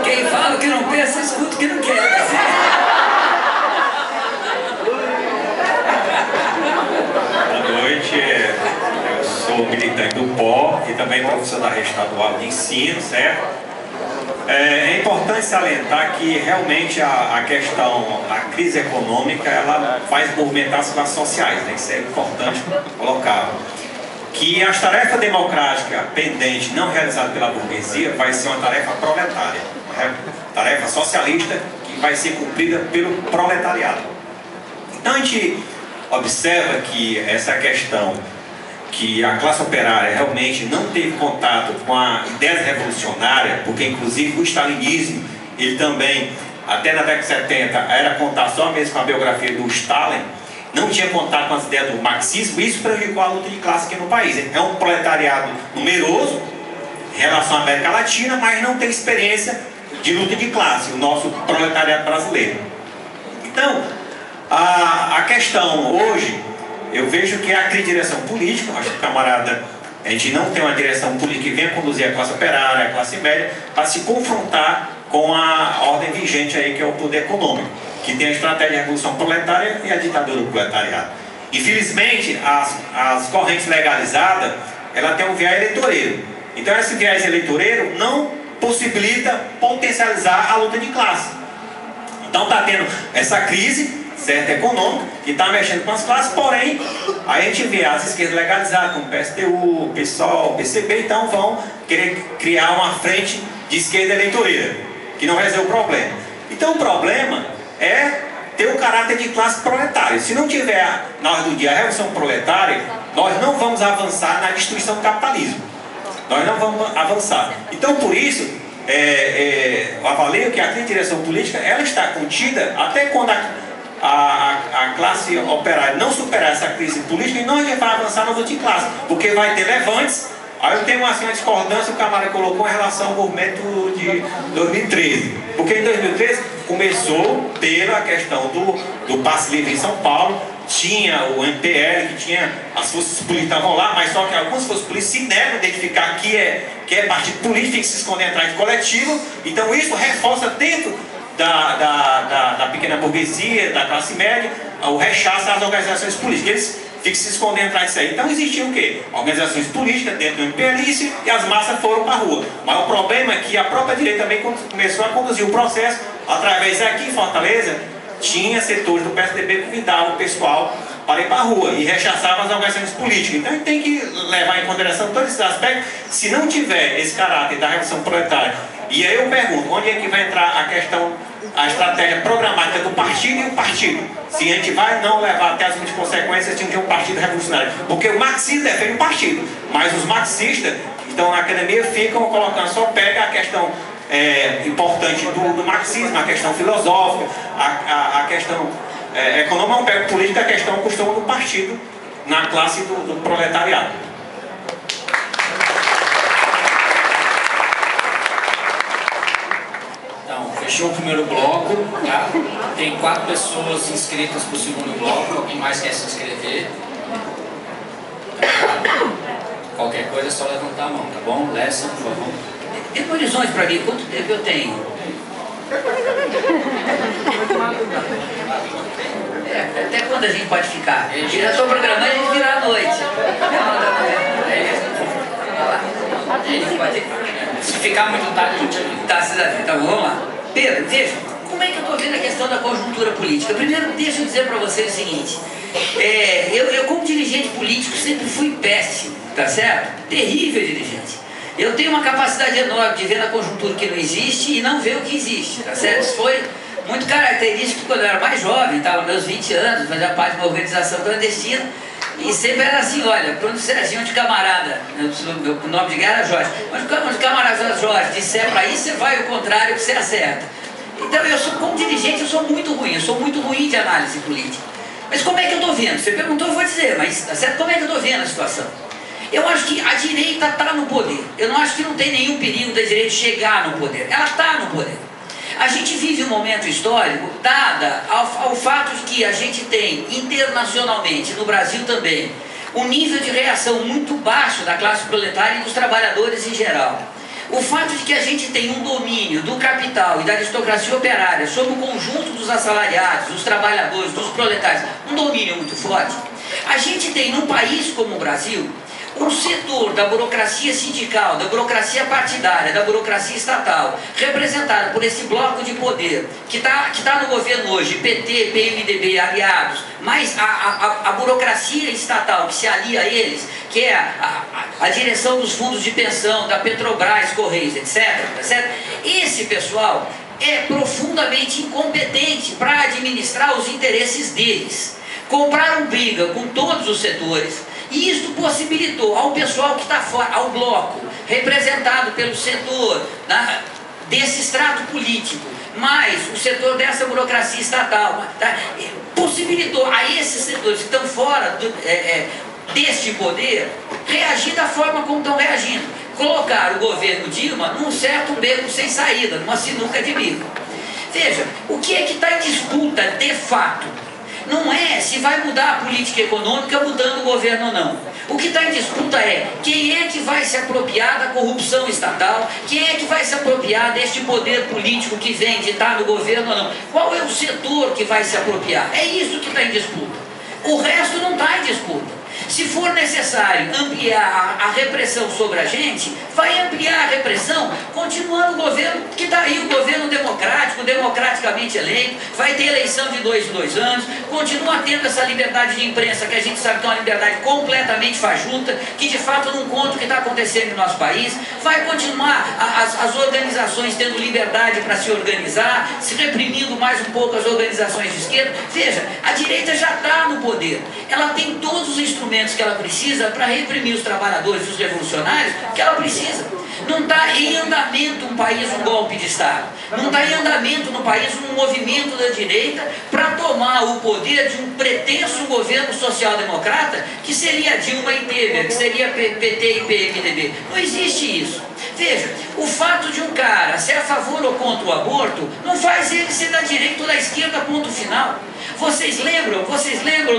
Quem fala que não pensa, escuta o que não quer. Boa noite, eu sou militante do PO e também professor da rede estadual de ensino, certo? É importante salientar que realmente a questão, a crise econômica, ela faz movimentar as classes sociais, né? Isso é importante colocar. Que as tarefas democráticas pendentes, não realizadas pela burguesia, vai ser uma tarefa proletária, né? Tarefa socialista que vai ser cumprida pelo proletariado. Então a gente observa que essa questão que a classe operária realmente não teve contato com a ideia revolucionária, porque inclusive o stalinismo, ele também, até na década de 70, era contar só mesmo com a biografia do Stalin, não tinha contato com as ideias do marxismo, isso prejudicou a luta de classe aqui no país. É um proletariado numeroso em relação à América Latina, mas não tem experiência de luta de classe, o nosso proletariado brasileiro. Então, a questão hoje, eu vejo que a direção política, acho que camarada, a gente não tem uma direção política que venha conduzir a classe operária, a classe média, para se confrontar com a ordem vigente aí, que é o poder econômico, que tem a estratégia de revolução proletária e a ditadura do proletariado. Infelizmente, as correntes legalizadas, ela tem um viés eleitoreiro. Então esse viés eleitoreiro não possibilita potencializar a luta de classe. Então está tendo essa crise, certo, econômica, que está mexendo com as classes, porém, a gente vê as esquerdas legalizadas, como PSTU, PSOL, PCB, então vão querer criar uma frente de esquerda eleitoreira, que não resolve o problema. Então o problema é ter o caráter de classe proletária. Se não tiver, na hora do dia, a revolução proletária, nós não vamos avançar na destruição do capitalismo. Nós não vamos avançar. Então, por isso, eu avalio que a direção política, ela está contida até quando a classe operária não superar essa crise política, e nós já vai avançar na luta de classe, porque vai ter levantes. Aí eu tenho uma discordância, o camarada colocou em relação ao movimento de 2013. Porque em 2013 começou pela questão do passe livre em São Paulo, tinha o MPL, que tinha as forças políticas estavam lá, mas só que algumas forças políticas se negam a identificar que é partido político, tem que se esconder atrás de coletivo. Então isso reforça dentro da pequena burguesia, da classe média, o rechaço às organizações políticas. Eles ficam se escondendo atrás disso aí. Então existia o quê? Organizações políticas dentro do imperialismo e as massas foram para a rua. Mas o problema é que a própria direita também começou a conduzir o processo através aqui em Fortaleza, tinha setores do PSDB que convidavam o pessoal para ir para a rua e rechaçavam as organizações políticas. Então a gente tem que levar em consideração todos esses aspectos. Se não tiver esse caráter da revolução proletária, e aí eu pergunto, onde é que vai entrar a questão, a estratégia programática do partido e o partido? Se a gente vai não levar até as últimas consequências de um partido revolucionário. Porque o marxismo defende o partido, mas os marxistas que estão na academia ficam colocando, só pega a questão importante do marxismo, a questão filosófica, a questão econômica, não pega política, a questão costuma do partido na classe do proletariado. Fechou o primeiro bloco, tá? Tem 4 pessoas inscritas para o segundo bloco. Alguém mais quer se inscrever? Qualquer coisa é só levantar a mão, tá bom? Lessa, por favor. Tem um horizonte para mim, quanto tempo eu tenho? Até quando a gente pode ficar? Eu já estou programando a gente virar à noite. Se ficar muito tarde, a gente avisa. Tá bom, vamos lá. Pedro, veja, como é que eu estou vendo a questão da conjuntura política? Primeiro, deixa eu dizer para você o seguinte. Eu como dirigente político, sempre fui péssimo, tá certo? Terrível dirigente. Eu tenho uma capacidade enorme de ver na conjuntura que não existe e não ver o que existe, tá certo? Isso foi muito característico quando eu era mais jovem, estava meus 20 anos, fazia parte de uma organização clandestina. E sempre era assim, olha, quando o Serginho de camarada, o nome de guerra era Jorge, mas quando o camarada Jorge disser para isso, você vai ao contrário que você acerta. Então eu sou, como dirigente, eu sou muito ruim de análise política. Mas como é que eu estou vendo? Você perguntou, eu vou dizer, mas tá certo? Como é que eu estou vendo a situação? Eu acho que a direita está no poder. Eu não acho que não tem nenhum perigo da direita chegar no poder. Ela está no poder. A gente vive um momento histórico, dada ao fato de que a gente tem internacionalmente, no Brasil também, um nível de reação muito baixo da classe proletária e dos trabalhadores em geral. O fato de que a gente tem um domínio do capital e da aristocracia operária sobre o conjunto dos assalariados, dos trabalhadores, dos proletários, um domínio muito forte. A gente tem num país como o Brasil um setor da burocracia sindical, da burocracia partidária, da burocracia estatal, representado por esse bloco de poder que tá no governo hoje, PT, PMDB, aliados, mas a burocracia estatal que se alia a eles, que é a direção dos fundos de pensão, da Petrobras, Correios, etc. Tá certo? Esse pessoal é profundamente incompetente para administrar os interesses deles. compraram briga com todos os setores, e isto possibilitou ao pessoal que está fora, ao bloco, representado pelo setor desse extrato político, mais o setor dessa burocracia estatal, possibilitou a esses setores que estão fora deste poder reagir da forma como estão reagindo. Colocar o governo Dilma num certo beco sem saída, numa sinuca de bico. Veja, o que é que está em disputa de fato? Não é se vai mudar a política econômica mudando o governo ou não. O que está em disputa é quem é que vai se apropriar da corrupção estatal, quem é que vai se apropriar deste poder político que vem de estar no governo ou não. Qual é o setor que vai se apropriar? É isso que está em disputa. O resto não está em disputa. Se for necessário ampliar a repressão sobre a gente, vai ampliar a repressão, continuando o governo que está aí, o governo democrático, democraticamente eleito, vai ter eleição de 2 em 2 anos, continua tendo essa liberdade de imprensa, que a gente sabe que é uma liberdade completamente fajuta, que de fato não conta o que está acontecendo no nosso país, vai continuar as organizações tendo liberdade para se organizar, se reprimindo mais um pouco as organizações de esquerda. Veja, a direita já está no poder, ela tem todos os instrumentos que ela precisa para reprimir os trabalhadores e os revolucionários que ela precisa. Não está em andamento um país um golpe de Estado. Não está em andamento no país um movimento da direita para tomar o poder de um pretenso governo social-democrata que seria Dilma e Temer, que seria PT e PMDB. Não existe isso. Veja, o fato de um cara ser a favor ou contra o aborto não faz ele ser da direita ou da esquerda, ponto final. Vocês lembram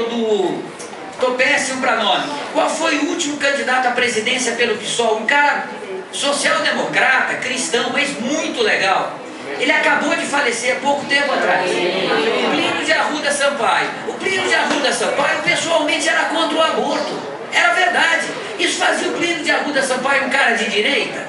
do... Estou péssimo para nome. Qual foi o último candidato à presidência pelo PSOL? Um cara social-democrata, cristão, mas muito legal. Ele acabou de falecer há pouco tempo atrás. O Plínio de Arruda Sampaio. O Plínio de Arruda Sampaio pessoalmente era contra o aborto. Era verdade. Isso fazia o Plínio de Arruda Sampaio um cara de direita?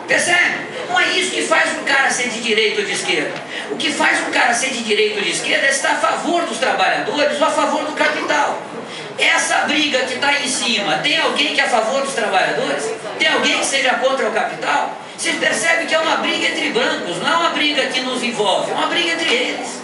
Percebe? Não é isso que faz um cara ser de direita ou de esquerda. O que faz um cara ser de direita ou de esquerda é estar a favor dos trabalhadores ou a favor do capital. Essa briga que está aí em cima, tem alguém que é a favor dos trabalhadores? Tem alguém que seja contra o capital? Vocês percebem que é uma briga entre brancos, não é uma briga que nos envolve, é uma briga entre eles.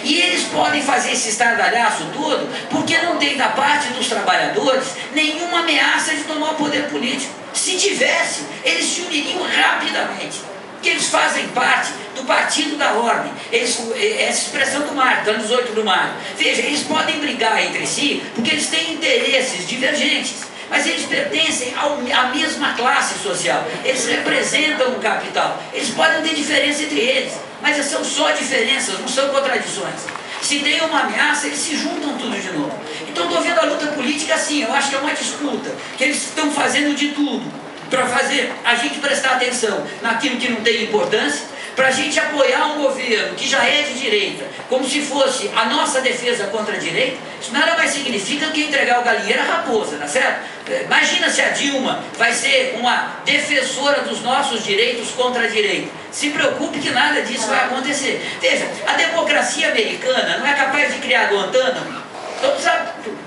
E eles podem fazer esse estardalhaço todo porque não tem da parte dos trabalhadores nenhuma ameaça de tomar o poder político. Se tivesse, eles se uniriam rapidamente. Porque eles fazem parte do Partido da Ordem. Essa expressão do Marco, está no 18 do Marco. Veja, eles podem brigar entre si porque eles têm interesses divergentes, mas eles pertencem à mesma classe social. Eles representam o capital. Eles podem ter diferença entre eles, mas são só diferenças, não são contradições. Se tem uma ameaça, eles se juntam tudo de novo. Então estou vendo a luta política assim, eu acho que é uma disputa, que eles estão fazendo de tudo para fazer a gente prestar atenção naquilo que não tem importância, para a gente apoiar um governo que já é de direita, como se fosse a nossa defesa contra a direita. Isso nada mais significa que entregar o galinheiro à raposa, tá certo? Imagina se a Dilma vai ser uma defensora dos nossos direitos contra a direita. Se preocupe que nada disso vai acontecer. Veja, a democracia americana não é capaz de criar Guantánamo.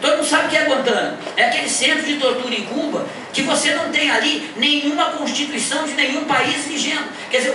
Todo mundo sabe o que é Guantánamo. É aquele centro de tortura em Cuba que você não tem ali nenhuma constituição de nenhum país vigendo. Quer dizer,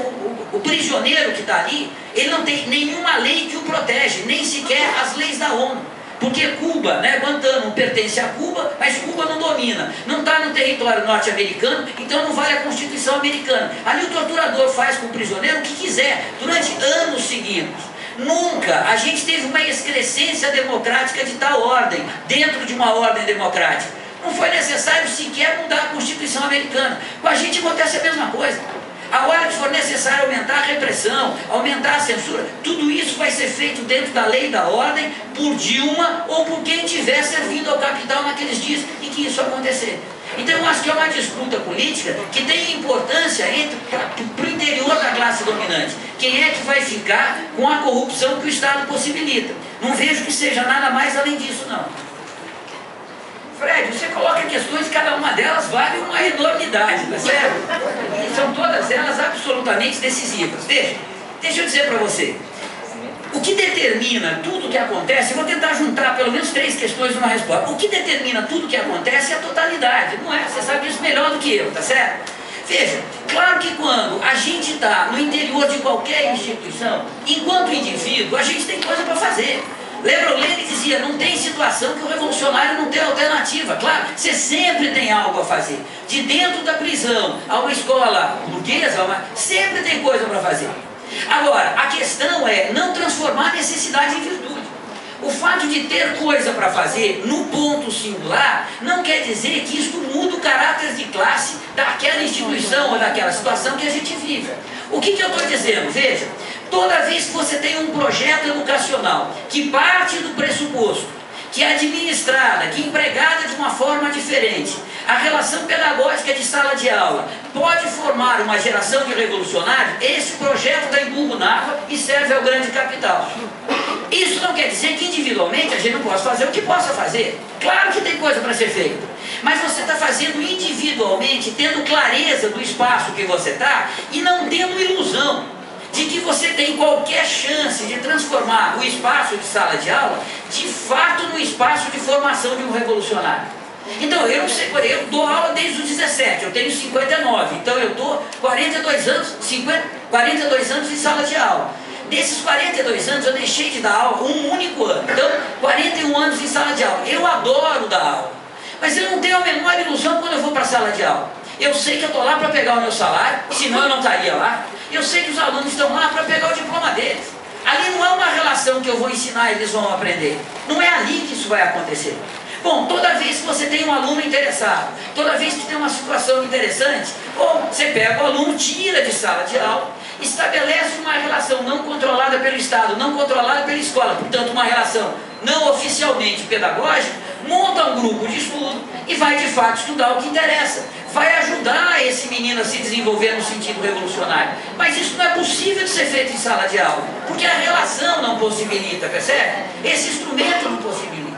o prisioneiro que está ali, ele não tem nenhuma lei que o protege, nem sequer as leis da ONU. Porque Cuba, né, Guantánamo pertence a Cuba, mas Cuba não domina, não está no território norte-americano, então não vale a Constituição americana. Ali o torturador faz com o prisioneiro o que quiser, durante anos seguidos. Nunca a gente teve uma excrescência democrática de tal ordem, dentro de uma ordem democrática. Não foi necessário sequer mudar a Constituição americana. Com a gente acontece a mesma coisa. A hora que for necessário aumentar a repressão, aumentar a censura, tudo isso vai ser feito dentro da lei da ordem, por Dilma ou por quem estiver servindo ao capital naqueles dias em que isso acontecer. Então eu acho que é uma disputa política que tem importância para o interior da classe dominante. Quem é que vai ficar com a corrupção que o Estado possibilita? Não vejo que seja nada mais além disso, não. Fred, você coloca questões, cada uma delas vale uma enormidade, tá certo? E são todas elas absolutamente decisivas. Deixa eu dizer para você. O que determina tudo o que acontece, eu vou tentar juntar pelo menos 3 questões numa resposta. O que determina tudo o que acontece é a totalidade, não é? Você sabe isso melhor do que eu, tá certo? Veja, claro que quando a gente está no interior de qualquer instituição, enquanto indivíduo, a gente tem coisa para fazer. Lembra, o Lênin dizia, não tem situação situação que o revolucionário não tem alternativa. Claro, você sempre tem algo a fazer. De dentro da prisão a uma escola burguesa, sempre tem coisa para fazer. Agora, a questão é não transformar a necessidade em virtude. O fato de ter coisa para fazer no ponto singular não quer dizer que isso muda o caráter de classe daquela instituição ou daquela situação que a gente vive. O que eu estou dizendo? Veja, toda vez que você tem um projeto educacional que parte do pressuposto, que é administrada, que é empregada de uma forma diferente, a relação pedagógica de sala de aula pode formar uma geração de revolucionários, esse projeto dá emburro na água e serve ao grande capital. Isso não quer dizer que individualmente a gente não possa fazer o que possa fazer. Claro que tem coisa para ser feita. Mas você está fazendo individualmente, tendo clareza do espaço que você está e não tendo ilusão de que você tem qualquer chance de transformar o espaço de sala de aula de fato no espaço de formação de um revolucionário. Então, eu não sei, eu dou aula desde os 17, eu tenho 59, então eu estou 42 anos em sala de aula. Desses 42 anos eu deixei de dar aula um único ano, então 41 anos em sala de aula. Eu adoro dar aula, mas eu não tenho a menor ilusão quando eu vou para a sala de aula. Eu sei que eu estou lá para pegar o meu salário, senão eu não estaria lá. Eu sei que os alunos estão lá para pegar o diploma deles. Ali não é uma relação que eu vou ensinar e eles vão aprender. Não é ali que isso vai acontecer. Bom, toda vez que você tem um aluno interessado, toda vez que tem uma situação interessante, ou você pega o aluno, tira de sala de aula, estabelece uma relação não controlada pelo Estado, não controlada pela escola, portanto uma relação não oficialmente pedagógica, monta um grupo de estudo e vai de fato estudar o que interessa. Vai ajudar esse menino a se desenvolver no sentido revolucionário. Mas isso não é possível de ser feito em sala de aula, porque a relação não possibilita, percebe? Esse instrumento não possibilita.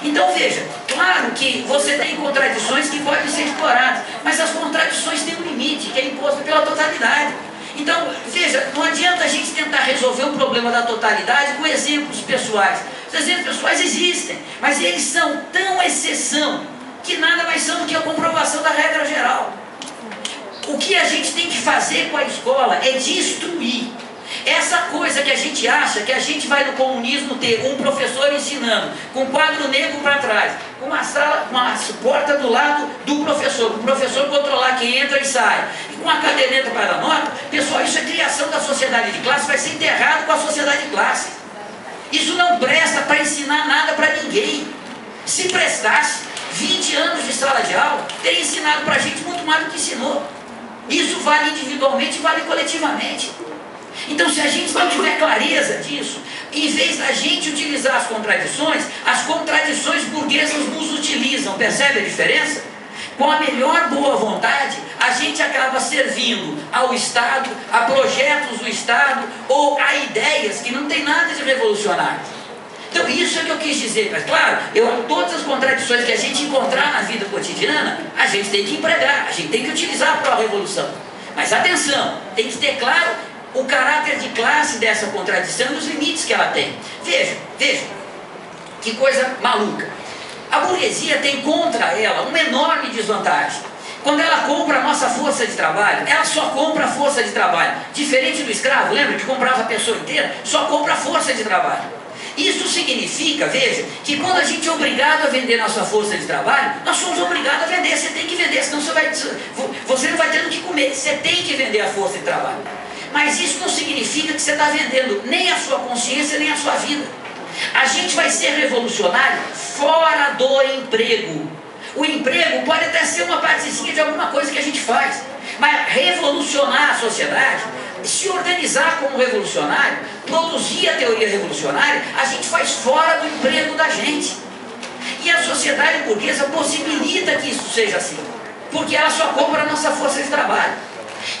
Então veja, claro que você tem contradições que podem ser exploradas, mas as contradições têm um limite, que é imposto pela totalidade. Então, veja, não adianta a gente tentar resolver o problema da totalidade com exemplos pessoais. Os exemplos pessoais existem, mas eles são tão exceção que nada mais são do que a comprovação da regra geral. O que a gente tem que fazer com a escola é destruir essa coisa que a gente acha que a gente vai no comunismo ter um professor ensinando com quadro negro para trás, com uma sala, uma porta do lado do professor, o professor controlar quem entra e sai, e com a caderneta para dar nota. Pessoal, isso é criação da sociedade de classe, vai ser enterrado com a sociedade de classe. Isso não presta para ensinar nada para ninguém. Se prestasse, 20 anos de sala de aula teria ensinado para a gente muito mais do que ensinou. Isso vale individualmente e vale coletivamente. Então, se a gente não tiver clareza disso, em vez da gente utilizar as contradições burguesas nos utilizam, percebe a diferença? Com a melhor boa vontade, a gente acaba servindo ao Estado, a projetos do Estado ou a ideias que não tem nada de revolucionário. Então, isso é que eu quis dizer, mas claro, todas as contradições que a gente encontrar na vida cotidiana, a gente tem que empregar, a gente tem que utilizar para a revolução. Mas atenção, tem que ter claro o caráter de classe dessa contradição e os limites que ela tem. Veja, que coisa maluca. A burguesia tem contra ela uma enorme desvantagem. Quando ela compra a nossa força de trabalho, ela só compra a força de trabalho. Diferente do escravo, lembra que comprava a pessoa inteira? Só compra a força de trabalho. Isso significa, veja, que quando a gente é obrigado a vender nossa força de trabalho, nós somos obrigados a vender. Você tem que vender, senão você não vai ter o que comer. Você tem que vender a força de trabalho. Mas isso não significa que você está vendendo nem a sua consciência, nem a sua vida. A gente vai ser revolucionário fora do emprego. O emprego pode até ser uma partezinha de alguma coisa que a gente faz, mas revolucionar a sociedade, se organizar como revolucionário, produzir a teoria revolucionária, a gente faz fora do emprego da gente. E a sociedade burguesa possibilita que isso seja assim, porque ela só compra a nossa força de trabalho.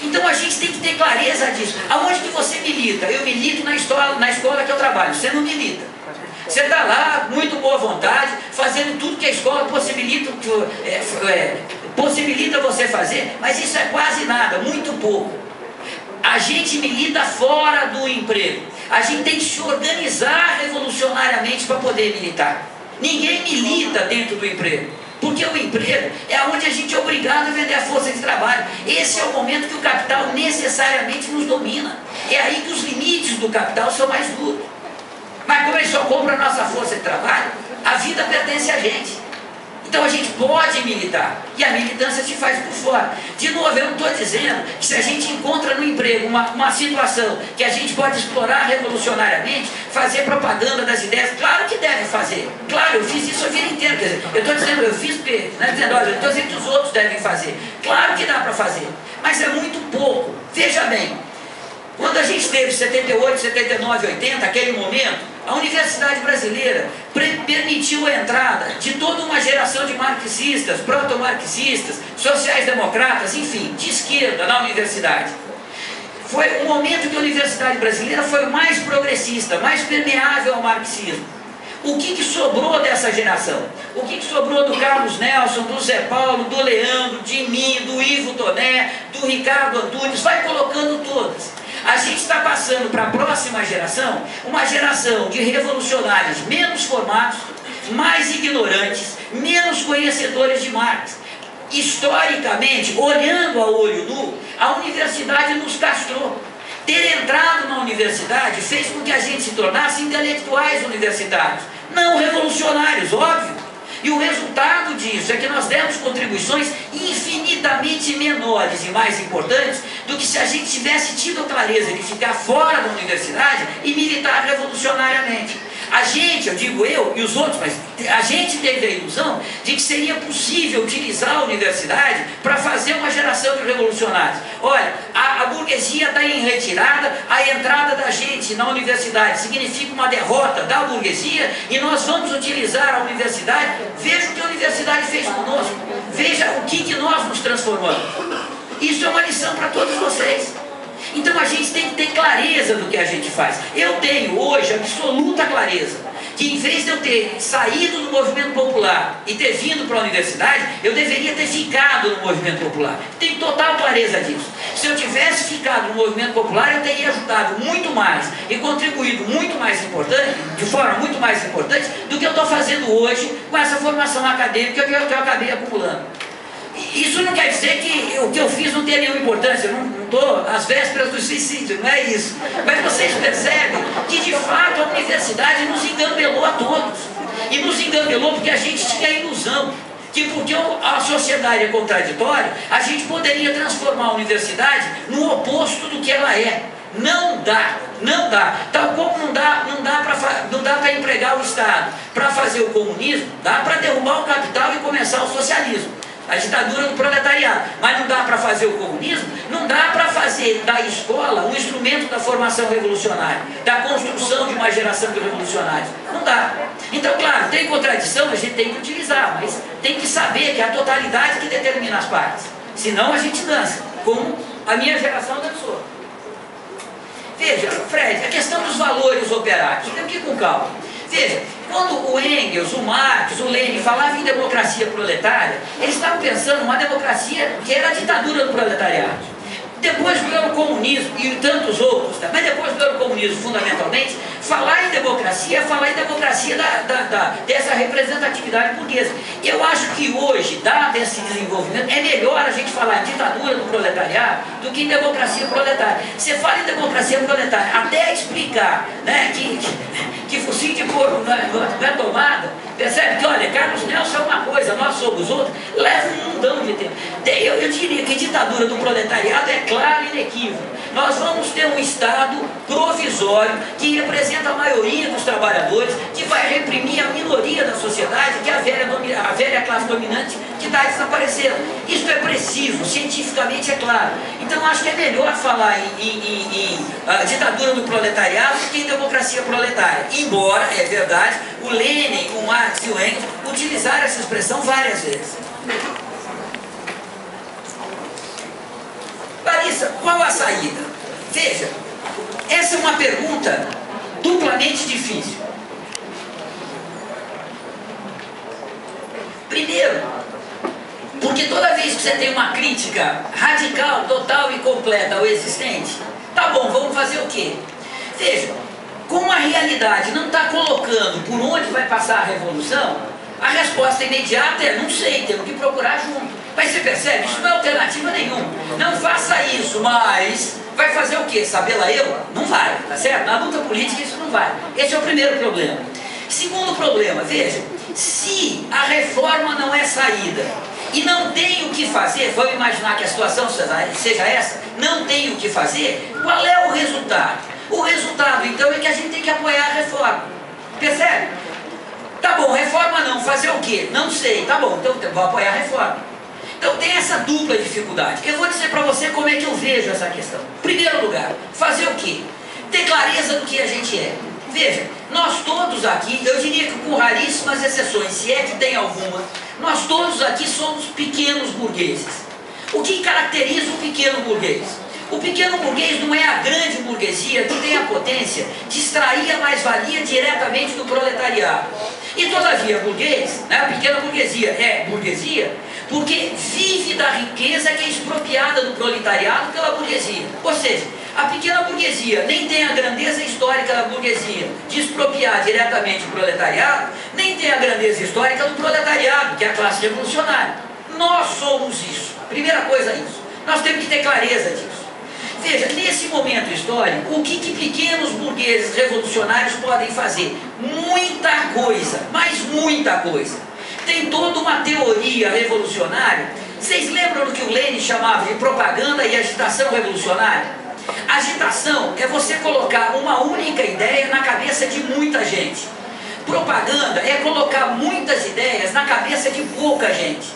Então a gente tem que ter clareza disso. Aonde que você milita? Eu milito na escola que eu trabalho. Você não milita. Você está lá, muito boa vontade, fazendo tudo que a escola possibilita você fazer, mas isso é quase nada, muito pouco. A gente milita fora do emprego. A gente tem que se organizar revolucionariamente para poder militar. Ninguém milita dentro do emprego, porque o emprego é onde a gente é obrigado a vender a força de trabalho. Esse é o momento que o capital necessariamente nos domina. É aí que os limites do capital são mais duros. Mas como ele só compra a nossa força de trabalho, a vida gente. Então a gente pode militar, e a militância se faz por fora. De novo, eu não estou dizendo que se a gente encontra no emprego uma situação que a gente pode explorar revolucionariamente, fazer propaganda das ideias, claro que deve fazer. Claro, eu fiz isso a vida inteira, quer dizer, eu estou dizendo, eu fiz porque, não é dizendo, olha, eu estou dizendo que os outros devem fazer. Claro que dá para fazer, mas é muito pouco. Veja bem, quando a gente teve 78, 79, 80, aquele momento, a Universidade Brasileira permitiu a entrada de toda uma geração de marxistas, proto-marxistas, sociais-democratas, enfim, de esquerda na universidade. Foi um momento que a Universidade Brasileira foi mais progressista, mais permeável ao marxismo. O que sobrou dessa geração? O que sobrou do Carlos Nelson, do Zé Paulo, do Leandro, de mim, do Ivo Toné, do Ricardo Antunes, vai colocando todas. A gente está passando para a próxima geração, uma geração de revolucionários menos formados, mais ignorantes, menos conhecedores de Marx. Historicamente, olhando a olho nu, a universidade nos castrou. Ter entrado na universidade fez com que a gente se tornasse intelectuais universitários, não revolucionários, óbvio. E o resultado disso é que nós demos contribuições infinitamente menores e mais importantes do que se a gente tivesse tido a clareza de ficar fora da universidade e militar revolucionariamente. A gente, eu digo eu e os outros, mas a gente teve a ilusão de que seria possível utilizar a universidade para fazer uma geração de revolucionários. Olha, a burguesia está em retirada, a entrada da gente na universidade significa uma derrota da burguesia e nós vamos utilizar a universidade. Veja o que a universidade fez conosco, veja o que nós nos transformamos. Isso é uma lição para todos vocês. Então a gente tem que ter clareza do que a gente faz. Eu tenho hoje absoluta clareza que em vez de eu ter saído do movimento popular e ter vindo para a universidade, eu deveria ter ficado no movimento popular. Tenho total clareza disso. Se eu tivesse ficado no movimento popular, eu teria ajudado muito mais e contribuído muito mais importante, de forma muito mais importante do que eu estou fazendo hoje com essa formação acadêmica que eu acabei acumulando. Isso não quer dizer que o que eu fiz não tem nenhuma importância, eu não estou às vésperas do suicídio, não é isso. Mas vocês percebem que de fato a universidade nos engambelou a todos. E nos engambelou porque a gente tinha a ilusão que porque a sociedade é contraditória, a gente poderia transformar a universidade no oposto do que ela é. Não dá, não dá. Tal como não dá para empregar o Estado para fazer o comunismo, dá para derrubar o capital e começar o socialismo. A ditadura do proletariado, mas não dá para fazer o comunismo, não dá para fazer da escola um instrumento da formação revolucionária, da construção de uma geração de revolucionários. Não dá. Então, claro, tem contradição, a gente tem que utilizar, mas tem que saber que é a totalidade que determina as partes. Senão a gente dança, como a minha geração dançou. Veja, Fred, a questão dos valores operários, tem que ir com calma. Veja, quando o Engels, o Marx, o Lenin falavam em democracia proletária, eles estavam pensando numa democracia que era a ditadura do proletariado. Depois veio o comunismo e tantos outros, mas depois veio o comunismo fundamentalmente, falar em democracia é falar em democracia dessa representatividade burguesa. Eu acho que hoje, dado esse desenvolvimento, é melhor a gente falar em ditadura do proletariado do que em democracia proletária. Você fala em democracia proletária, até explicar, né, que focinho de porco não é tomada, percebe que, olha, Carlos Nelson é uma coisa, nós somos outra, leva um mundão de tempo. Eu diria que ditadura do proletariado é claro e inequívoco. Nós vamos ter um Estado provisório que representa a maioria dos trabalhadores, que vai reprimir a minoria da sociedade, que é a velha classe dominante que está desaparecendo. Isso é preciso, cientificamente é claro. Então acho que é melhor falar em ditadura do proletariado do que em democracia proletária. Embora, é verdade, o Lenin, o Marx e o Engels utilizaram essa expressão várias vezes. Larissa, qual a saída? Veja, essa é uma pergunta duplamente difícil. Primeiro, porque toda vez que você tem uma crítica radical, total e completa ao existente, tá bom, vamos fazer o quê? Veja, como a realidade não está colocando por onde vai passar a revolução, a resposta imediata é, não sei, temos que procurar junto. Mas você percebe, isso não é alternativa nenhuma. Não faça isso, mas vai fazer o quê? Saber lá eu? Não vai, tá certo? Na luta política isso não vai. Esse é o primeiro problema. Segundo problema, veja, se a reforma não é saída e não tem o que fazer, vamos imaginar que a situação seja essa, não tem o que fazer, qual é o resultado? O resultado, então, é que a gente tem que apoiar a reforma. Percebe? Tá bom, reforma não, fazer o quê? Não sei, tá bom, então vou apoiar a reforma. Então tem essa dupla dificuldade. Eu vou dizer para você como é que eu vejo essa questão. Primeiro lugar, fazer o quê? Ter clareza do que a gente é. Veja, nós todos aqui, eu diria que com raríssimas exceções, se é que tem alguma, nós todos aqui somos pequenos burgueses. O que caracteriza o pequeno burguês? O pequeno burguês não é a grande burguesia que tem a potência de extrair a mais-valia diretamente do proletariado. E todavia, burguês, né, a pequena burguesia é burguesia porque vive da riqueza que é expropriada do proletariado pela burguesia. Ou seja, a pequena burguesia nem tem a grandeza histórica da burguesia de expropriar diretamente o proletariado, nem tem a grandeza histórica do proletariado, que é a classe revolucionária. Nós somos isso. Primeira coisa é isso. Nós temos que ter clareza disso. Veja, nesse momento histórico, o que pequenos burgueses revolucionários podem fazer? Muita coisa, mas muita coisa. Tem toda uma teoria revolucionária. Vocês lembram do que o Lenin chamava de propaganda e agitação revolucionária? Agitação é você colocar uma única ideia na cabeça de muita gente. Propaganda é colocar muitas ideias na cabeça de pouca gente.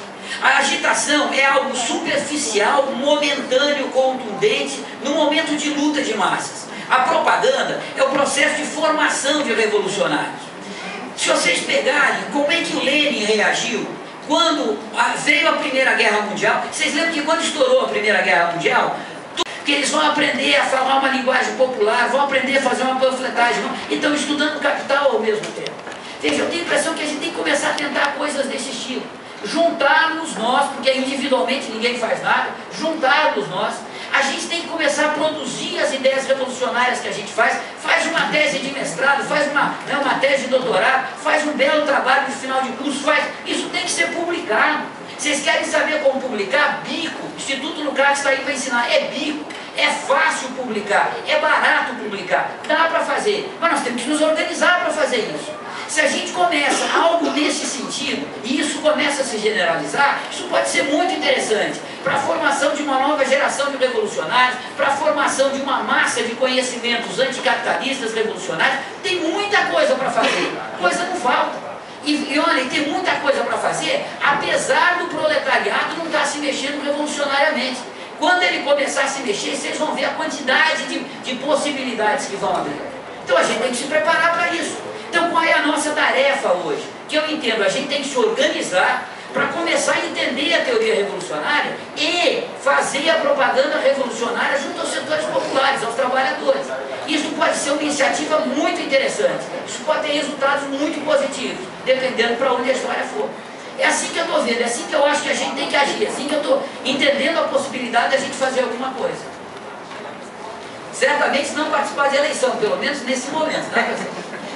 A agitação é algo superficial, momentâneo, contundente, no momento de luta de massas. A propaganda é o processo de formação de revolucionários. Se vocês pegarem como é que o Lenin reagiu quando veio a Primeira Guerra Mundial, vocês lembram que quando estourou a Primeira Guerra Mundial, que eles vão aprender a falar uma linguagem popular, vão aprender a fazer uma panfletagem, e estão estudando Capital ao mesmo tempo. Veja, eu tenho a impressão que a gente tem que começar a tentar coisas desse estilo. Juntar-nos nós, porque individualmente ninguém faz nada, juntar-nos nós, a gente tem que começar a produzir as ideias revolucionárias que a gente faz uma tese de mestrado, faz uma tese de doutorado, faz um belo trabalho de final de curso, isso tem que ser publicado. Vocês querem saber como publicar? Bico. O Instituto Lucrado está aí para ensinar, é bico. É fácil publicar, é barato publicar, dá para fazer, mas nós temos que nos organizar para fazer isso. Se a gente começa algo nesse sentido, e isso começa a se generalizar, isso pode ser muito interessante para a formação de uma nova geração de revolucionários, para a formação de uma massa de conhecimentos anticapitalistas revolucionários. Tem muita coisa para fazer, coisa não falta. E olha, tem muita coisa para fazer, apesar do proletariado não estar se mexendo revolucionariamente. Quando ele começar a se mexer, vocês vão ver a quantidade de possibilidades que vão abrir. Então a gente tem que se preparar para isso. Então qual é a nossa tarefa hoje? Que eu entendo, a gente tem que se organizar para começar a entender a teoria revolucionária e fazer a propaganda revolucionária junto aos setores populares, aos trabalhadores. Isso pode ser uma iniciativa muito interessante. Isso pode ter resultados muito positivos, dependendo para onde a história for. É assim que eu estou vendo, é assim que eu acho que a gente tem que agir, é assim que eu estou entendendo a possibilidade de a gente fazer alguma coisa. Certamente não participar de eleição, pelo menos nesse momento, né?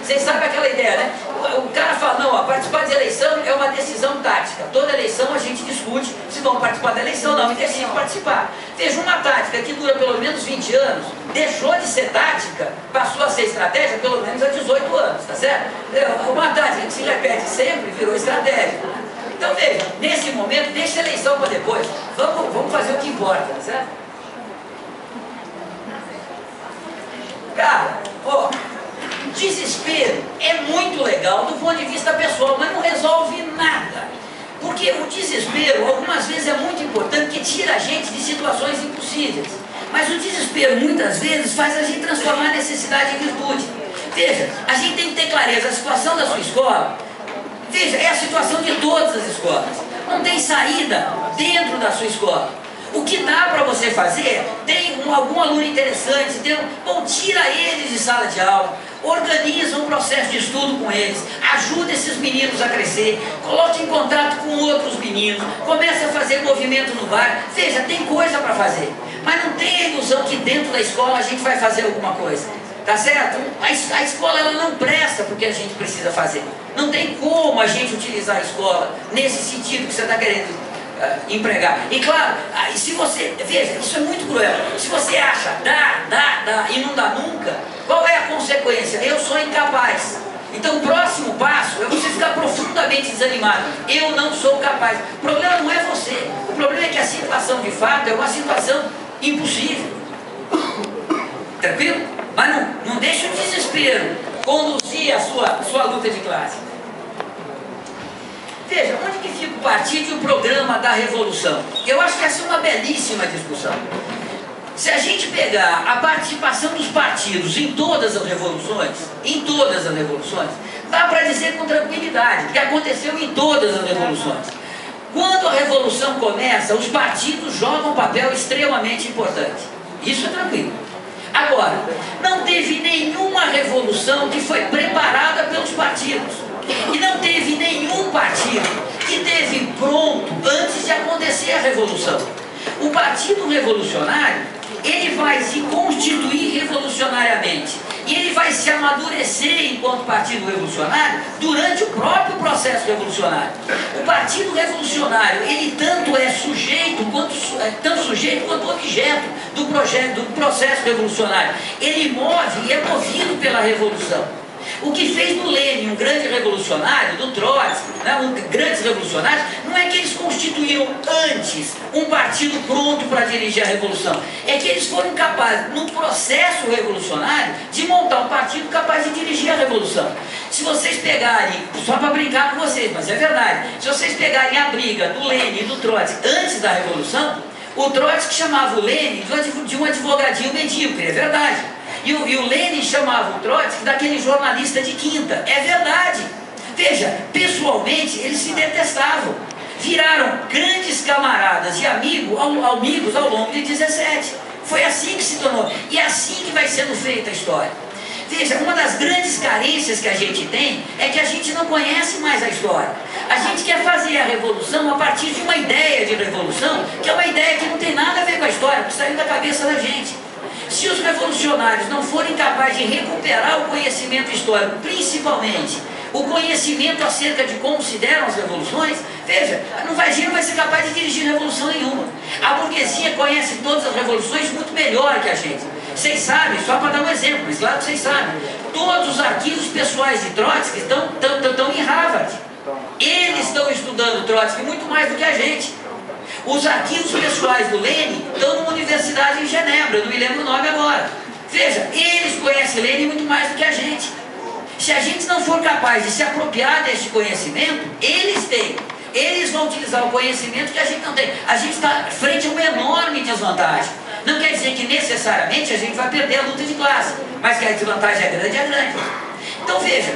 Vocês sabem aquela ideia, né? O cara fala, não, participar de eleição é uma decisão tática. Toda eleição a gente discute se vão participar da eleição ou não, e decide participar. Veja, uma tática que dura pelo menos 20 anos, deixou de ser tática, passou a ser estratégia pelo menos há 18 anos, tá certo? Uma tática que se repete sempre virou estratégia. Então veja, nesse momento, deixa a eleição para depois. Vamos fazer o que importa, tá certo? Cara, ó, desespero é muito legal do ponto de vista pessoal, mas não resolve nada. Porque o desespero, algumas vezes, é muito importante, que tira a gente de situações impossíveis. Mas o desespero, muitas vezes, faz a gente transformar a necessidade em virtude. Veja, a gente tem que ter clareza, a situação da sua escola, veja, é a situação de todas as escolas. Não tem saída dentro da sua escola. O que dá para você fazer, tem algum aluno interessante, bom, tira eles de sala de aula, organiza um processo de estudo com eles, ajuda esses meninos a crescer, coloque em contato com outros meninos, começa a fazer movimento no bairro. Veja, tem coisa para fazer, mas não tem a ilusão que dentro da escola a gente vai fazer alguma coisa. Tá certo? A escola ela não presta porque a gente precisa fazer. Não tem como a gente utilizar a escola nesse sentido que você está querendo empregar. E claro, se você, veja, isso é muito cruel. Se você acha dá e não dá nunca, qual é a consequência? Eu sou incapaz. Então o próximo passo é você ficar profundamente desanimado. Eu não sou capaz. O problema não é você. O problema é que a situação de fato é uma situação impossível. Tranquilo? Mas não deixe o desespero conduzir a sua luta de classe. Veja, onde que fica o partido e o programa da revolução? Eu acho que essa é uma belíssima discussão. Se a gente pegar a participação dos partidos em todas as revoluções, dá para dizer com tranquilidade que aconteceu em todas as revoluções. Quando a revolução começa, os partidos jogam um papel extremamente importante. Isso é tranquilo. Agora, não teve nenhuma revolução que foi preparada pelos partidos. E não teve nenhum partido que teve pronto antes de acontecer a revolução. O partido revolucionário, ele vai se constituir revolucionariamente. E ele vai se amadurecer enquanto partido revolucionário durante o próprio processo revolucionário. O partido revolucionário, ele tanto é sujeito quanto objeto do processo revolucionário. Ele move e é movido pela revolução. O que fez do Lenin um grande revolucionário, do Trotsky, grandes revolucionários, não é que eles constituíram antes um partido pronto para dirigir a revolução. É que eles foram capazes, no processo revolucionário, de montar um partido capaz de dirigir a revolução. Se vocês pegarem, só para brincar com vocês, mas é verdade, se vocês pegarem a briga do Lenin e do Trotsky antes da revolução, o Trotsky chamava o Lenin de um advogadinho medíocre, é verdade. E o Lenin chamava o Trotsky daquele jornalista de quinta. É verdade. Veja, pessoalmente eles se detestavam. Viraram grandes camaradas e amigos ao longo de 17. Foi assim que se tornou. E é assim que vai sendo feita a história. Veja, uma das grandes carências que a gente tem é que a gente não conhece mais a história. A gente quer fazer a revolução a partir de uma ideia de revolução, que é uma ideia que não tem nada a ver com a história, que saiu da cabeça da gente. Se os revolucionários não forem capazes de recuperar o conhecimento histórico, principalmente o conhecimento acerca de como se deram as revoluções, veja, a gente não vai ser capaz de dirigir revolução nenhuma. A burguesia conhece todas as revoluções muito melhor que a gente. Vocês sabem, só para dar um exemplo, mas claro que vocês sabem, todos os arquivos pessoais de Trotsky estão em Harvard. Eles estão estudando Trotsky muito mais do que a gente. Os arquivos pessoais do Lenin estão numa universidade em Genebra, eu não me lembro o nome agora. Veja, eles conhecem Lenin muito mais do que a gente. Se a gente não for capaz de se apropriar deste conhecimento, eles têm. Eles vão utilizar o conhecimento que a gente não tem. A gente está frente a uma enorme desvantagem. Não quer dizer que necessariamente a gente vai perder a luta de classe, mas que a desvantagem é grande, é grande. Então veja,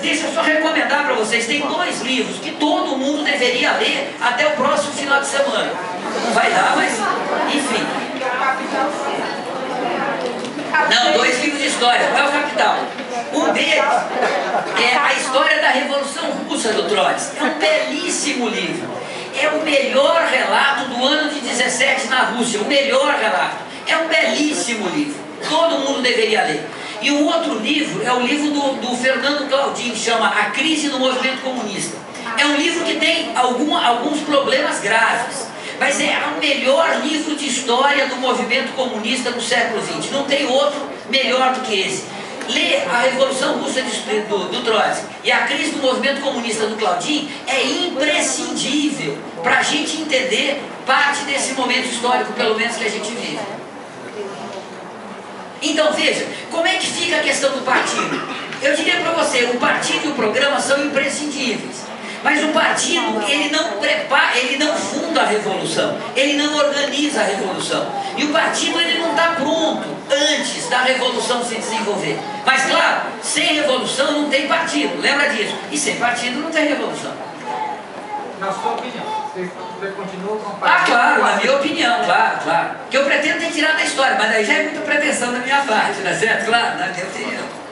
deixa eu só recomendar para vocês, tem 2 livros que todo mundo deveria ler até o próximo final de semana. Não vai dar, mas enfim. Não, 2 livros de história, qual é o Capital? Um deles é a história da Revolução Russa do Trotsky. É um belíssimo livro. É o melhor relato do ano de 17 na Rússia, o melhor relato. É um belíssimo livro, todo mundo deveria ler. E um outro livro é o livro do Fernando Claudin, que chama A Crise do Movimento Comunista. É um livro que tem alguns problemas graves, mas é o melhor livro de história do movimento comunista no século XX. Não tem outro melhor do que esse. Lê a Revolução Russa do Trotsky e a crise do movimento comunista do Claudin é imprescindível para a gente entender parte desse momento histórico, pelo menos, que a gente vive. Então veja, como é que fica a questão do partido? Eu diria para você, o partido e o programa são imprescindíveis. Mas o partido, ele não funda a revolução, ele não organiza a revolução. E o partido, ele não está pronto antes da revolução se desenvolver. Mas claro, sem revolução não tem partido, lembra disso. E sem partido não tem revolução. Na sua opinião, você continua com o partido? Ah, claro, na minha opinião, claro. Que eu pretendo ter tirado da história, mas aí já é muita pretensão da minha parte, não é certo? Claro, na minha opinião.